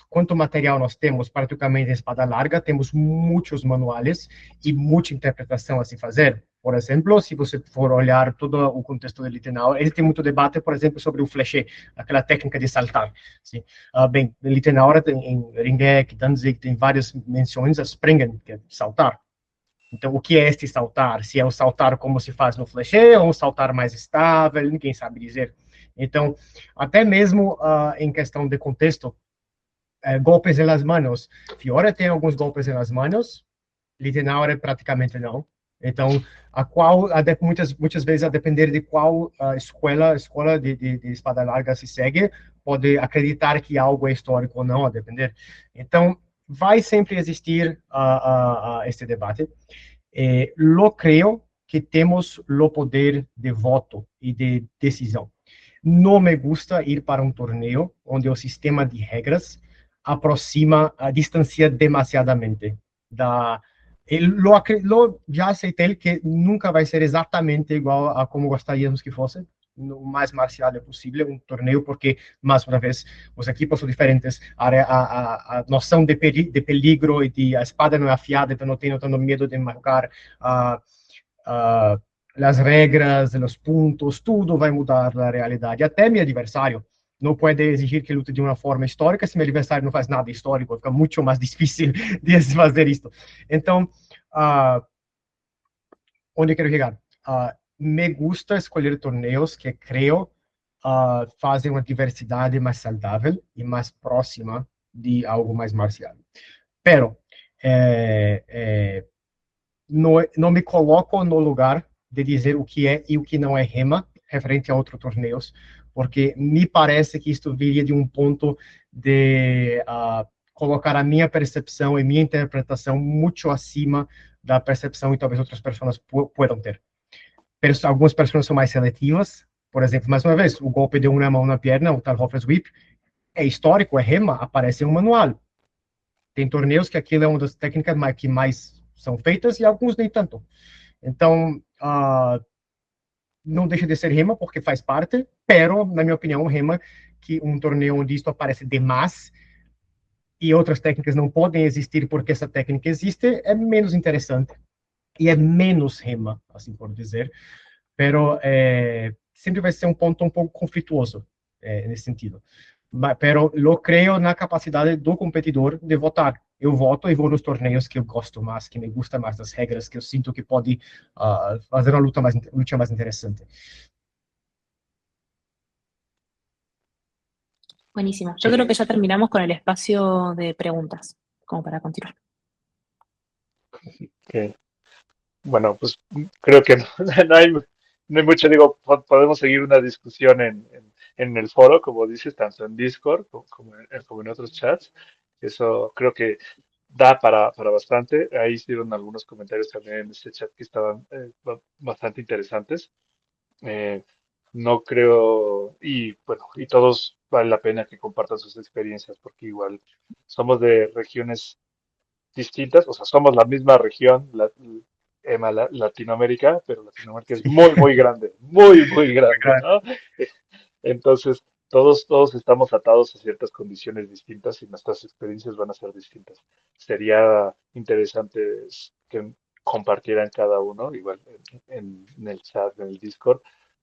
quanto material nós temos, particularmente em espada larga, temos muitos manuais e muita interpretação a se fazer. Por exemplo, se você for olhar todo o contexto de Lichtenauer, ele tem muito debate, por exemplo, sobre o fléché, aquela técnica de saltar. Sim. Bem, Lichtenauer, em Ringeck, Danzig, tem várias menções a Springen, que é saltar. Então, o que é este saltar? Se é o saltar como se faz no fléché ou um saltar mais estável, ninguém sabe dizer. Então, até mesmo em questão de contexto, golpes nas manos. Fiora tem alguns golpes nas manos, Lichtenauer praticamente não. Então, muitas vezes, a depender de qual escola de espada larga se segue, pode acreditar que algo é histórico ou não, a depender. Então, vai sempre existir este debate. Lo creo que temos o poder de voto e de decisão. Não me gusta ir para um torneio onde o sistema de regras distancia demasiadamente. Já aceitei que nunca vai ser exatamente igual a como gostaríamos que fosse, o mais marcial possível, um torneio, porque, mais uma vez, os equipos são diferentes, a noção de peligro e de a espada não é afiada, então não tenho tanto medo de machucar, as regras, os pontos, tudo vai mudar na realidade. Até meu adversário não pode exigir que lute de uma forma histórica se meu adversário não faz nada histórico, fica muito mais difícil de fazer isso. Então, onde eu quero chegar? Me gusta escolher torneios que creio fazem uma diversidade mais saudável e mais próxima de algo mais marcial. Pero, não me coloco no lugar de dizer o que é e o que não é rema, referente a outros torneios, porque me parece que isto viria de um ponto de colocar a minha percepção e minha interpretação muito acima da percepção e talvez outras pessoas possam ter. Algumas pessoas são mais seletivas, por exemplo, mais uma vez, o golpe de uma mão na perna, o tal Hoffers Whip, é histórico, é rema, aparece em um manual. Tem torneios que aquilo é uma das técnicas que mais são feitas e alguns nem tanto. Então, não deixa de ser rema, porque faz parte, pero, na minha opinião, rema, que um torneio onde isto aparece demais e outras técnicas não podem existir porque essa técnica existe, é menos interessante e é menos rema, assim por dizer. pero sempre vai ser um ponto um pouco conflituoso nesse sentido. Pero eu creio na capacidade do competidor de votar. Eu voto e vou nos torneios que eu gosto mais, que me gusta mais das regras, que eu sinto que pode fazer uma luta mais interessante. Buenísimo. Yo creo que ya terminamos con el espacio de preguntas, como para continuar. Ok. Bueno, pues creo que no hay, no hay mucho, digo, podemos seguir una discusión en el foro, como dices, tanto en Discord como en otros chats. Eso creo que da para bastante. Ahí hicieron algunos comentarios también en este chat que estaban bastante interesantes. Eh, no creo, y bueno, y todos vale la pena que compartan sus experiencias, porque igual somos de regiones distintas, o sea, somos la misma región, Latinoamérica, pero Latinoamérica es muy grande, muy grande, ¿no? Entonces, todos estamos atados a ciertas condiciones distintas y nuestras experiencias van a ser distintas. Sería interesante que compartieran cada uno, igual en el chat, en el Discord,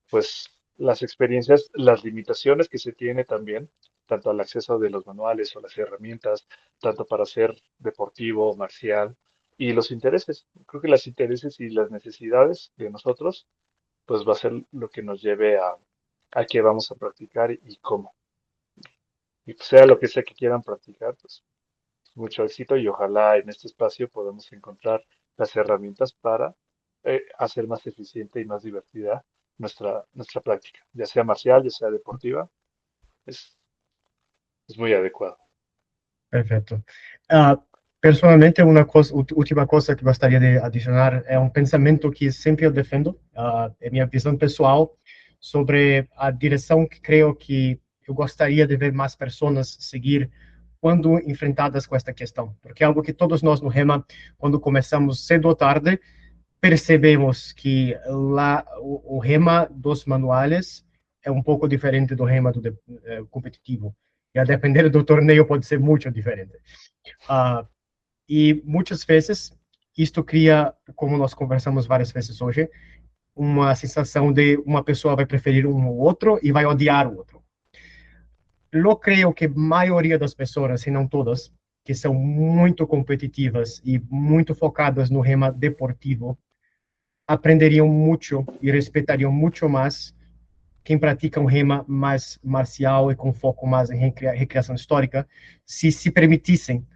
pues las experiencias, las limitaciones que se tiene también, tanto al acceso de los manuales o las herramientas, tanto para ser deportivo, marcial, y los intereses. Creo que los intereses y las necesidades de nosotros, pues va a ser lo que nos lleve a qué vamos a practicar y cómo. Y pues sea lo que sea que quieran practicar, pues mucho éxito y ojalá en este espacio podamos encontrar las herramientas para hacer más eficiente y más divertida nuestra práctica, ya sea marcial, ya sea deportiva, es, es muy adecuado. Perfeito. Personalmente, uma última coisa que gostaria de adicionar é um pensamento que sempre eu defendo, é minha visão pessoal sobre a direção que creio que eu gostaria de ver mais pessoas seguir quando enfrentadas com esta questão. Porque é algo que todos nós no REMA, quando começamos cedo ou tarde, percebemos que o REMA dos manuais é um pouco diferente do REMA do competitivo. E a depender do torneio pode ser muito diferente. E muitas vezes isto cria, como nós conversamos várias vezes hoje, uma sensação de uma pessoa vai preferir um ou outro e vai odiar o outro. Eu creio que a maioria das pessoas, se não todas, que são muito competitivas e muito focadas no rema deportivo, aprenderiam muito e respeitariam muito mais quem pratica um rema mais marcial e com foco mais em recreação histórica, se permitissem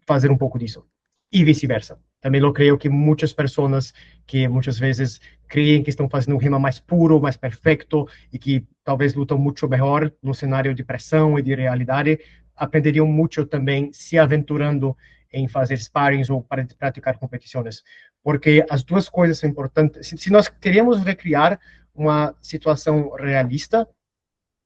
fazer um pouco disso. E vice-versa. Também eu creio que muitas pessoas que muitas vezes creem que estão fazendo um rema mais puro, mais perfeito, e que talvez lutam muito melhor no cenário de pressão e de realidade, aprenderiam muito também se aventurando em fazer sparrings ou praticar competições. Porque as duas coisas são importantes. Se nós queremos recriar uma situação realista,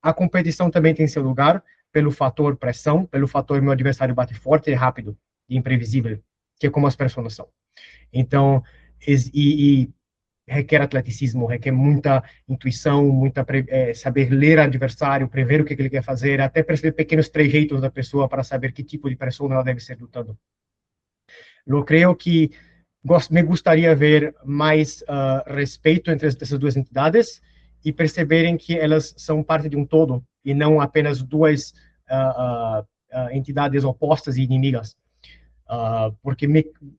a competição também tem seu lugar pelo fator pressão, pelo fator meu adversário bate forte e rápido e imprevisível, que é como as pessoas são. Então, requer atleticismo, requer muita intuição, saber ler o adversário, prever o que ele quer fazer, até perceber pequenos trejeitos da pessoa para saber que tipo de pessoa ela deve ser lutando. Eu creio que me gostaria ver mais respeito entre essas duas entidades e perceberem que elas são parte de um todo e não apenas duas entidades opostas e inimigas. Porque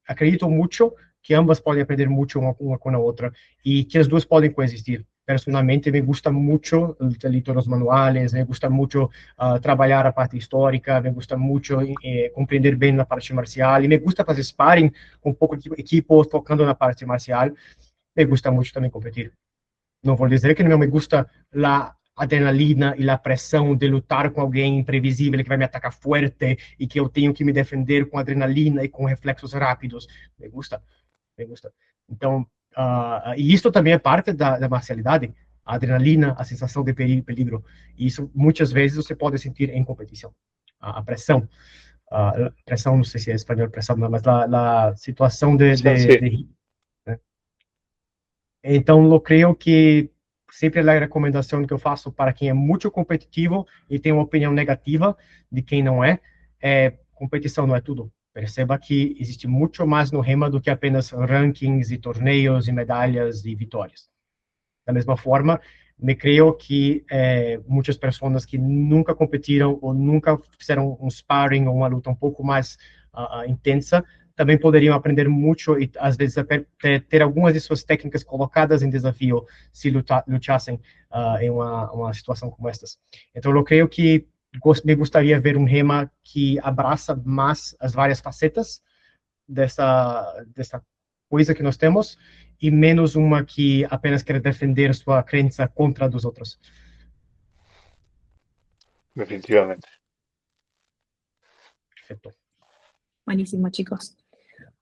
acredito muito que ambas podem aprender muito uma com a outra e que as duas podem coexistir. Personalmente, me gusta muito ler os manuais, me gusta muito trabalhar a parte histórica, me gusta muito compreender bem na parte marcial, e me gusta fazer sparring com um pouco de equipe, focando na parte marcial. Me gusta muito também competir. Não vou dizer que não me gusta a adrenalina e a pressão de lutar com alguém imprevisível que vai me atacar forte e que eu tenho que me defender com adrenalina e com reflexos rápidos. Me gusta. Então, e isso também é parte da marcialidade, a adrenalina, a sensação de peligro. E isso, muitas vezes, você pode sentir em competição. A pressão. Pressão, não sei se é espanhol pressão, mas a situação de né? Então, eu creio que sempre a recomendação que eu faço para quem é muito competitivo e tem uma opinião negativa de quem não é competição não é tudo. Perceba que existe muito mais no rema do que apenas rankings e torneios e medalhas e vitórias. Da mesma forma, me creo que muitas pessoas que nunca competiram ou nunca fizeram um sparring ou uma luta um pouco mais intensa, também poderiam aprender muito e, às vezes, até ter algumas de suas técnicas colocadas em desafio se lutassem em uma situação como estas. Então, eu creio que me gostaria de ver um REMA que abraça mais as várias facetas dessa coisa que nós temos, e menos uma que apenas quer defender sua crença contra dos outros. Definitivamente. Perfecto. Buenísimo, chicos.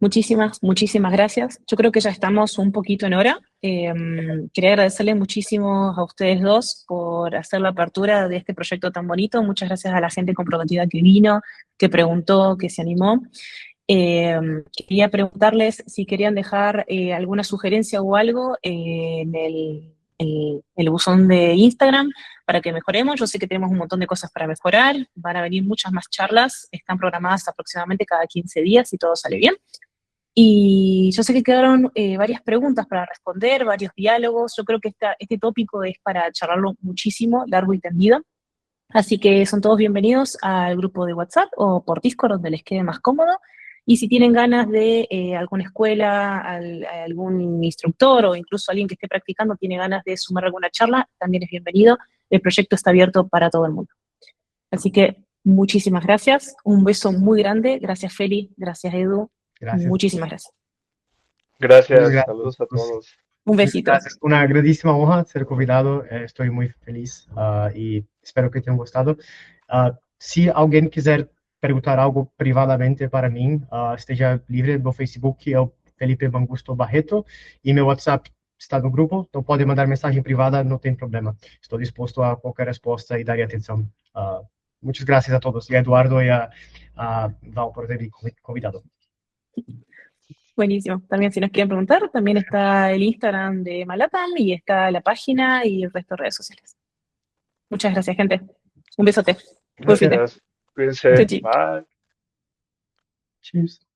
Muchísimas, muchísimas gracias. Yo creo que ya estamos un poquito en hora. Quería agradecerles muchísimo a ustedes dos por hacer la apertura de este proyecto tan bonito. Muchas gracias a la gente comprometida que vino, que preguntó, que se animó. Quería preguntarles si querían dejar alguna sugerencia o algo en el buzón de Instagram para que mejoremos. Yo sé que tenemos un montón de cosas para mejorar. Van a venir muchas más charlas. Están programadas aproximadamente cada 15 días si todo sale bien. Y yo sé que quedaron varias preguntas para responder, varios diálogos. Yo creo que este tópico es para charlarlo muchísimo, largo y tendido. Así que son todos bienvenidos al grupo de WhatsApp o por Discord, donde les quede más cómodo. Y si tienen ganas de alguna escuela, algún instructor o incluso alguien que esté practicando tiene ganas de sumar alguna charla, también es bienvenido. El proyecto está abierto para todo el mundo. Así que muchísimas gracias. Un beso muy grande. Gracias, Feli. Gracias, Edu. Gracias. Muchísimas gracias. Gracias, saludos a todos. Un besito. Gracias. Una grandísima honra ser convidado. Estoy muy feliz y espero que te haya gustado. Si alguien quiser perguntar algo privadamente para mim, esteja livre. Meu Facebook é o Felipe Mangusto Barreto e meu WhatsApp está no grupo, então pode mandar mensagem privada, não tem problema. Estou disposto a qualquer resposta e darei atenção. Muchas gracias a todos, y a Eduardo y a Val por haberme convidado. Buenísimo. También si nos quieren preguntar, también está el Instagram de Malatam y está la página y el resto de redes sociales. Muchas gracias, gente. Un besote. Gracias. Cuídense. Chau, chi. Bye. Cheers.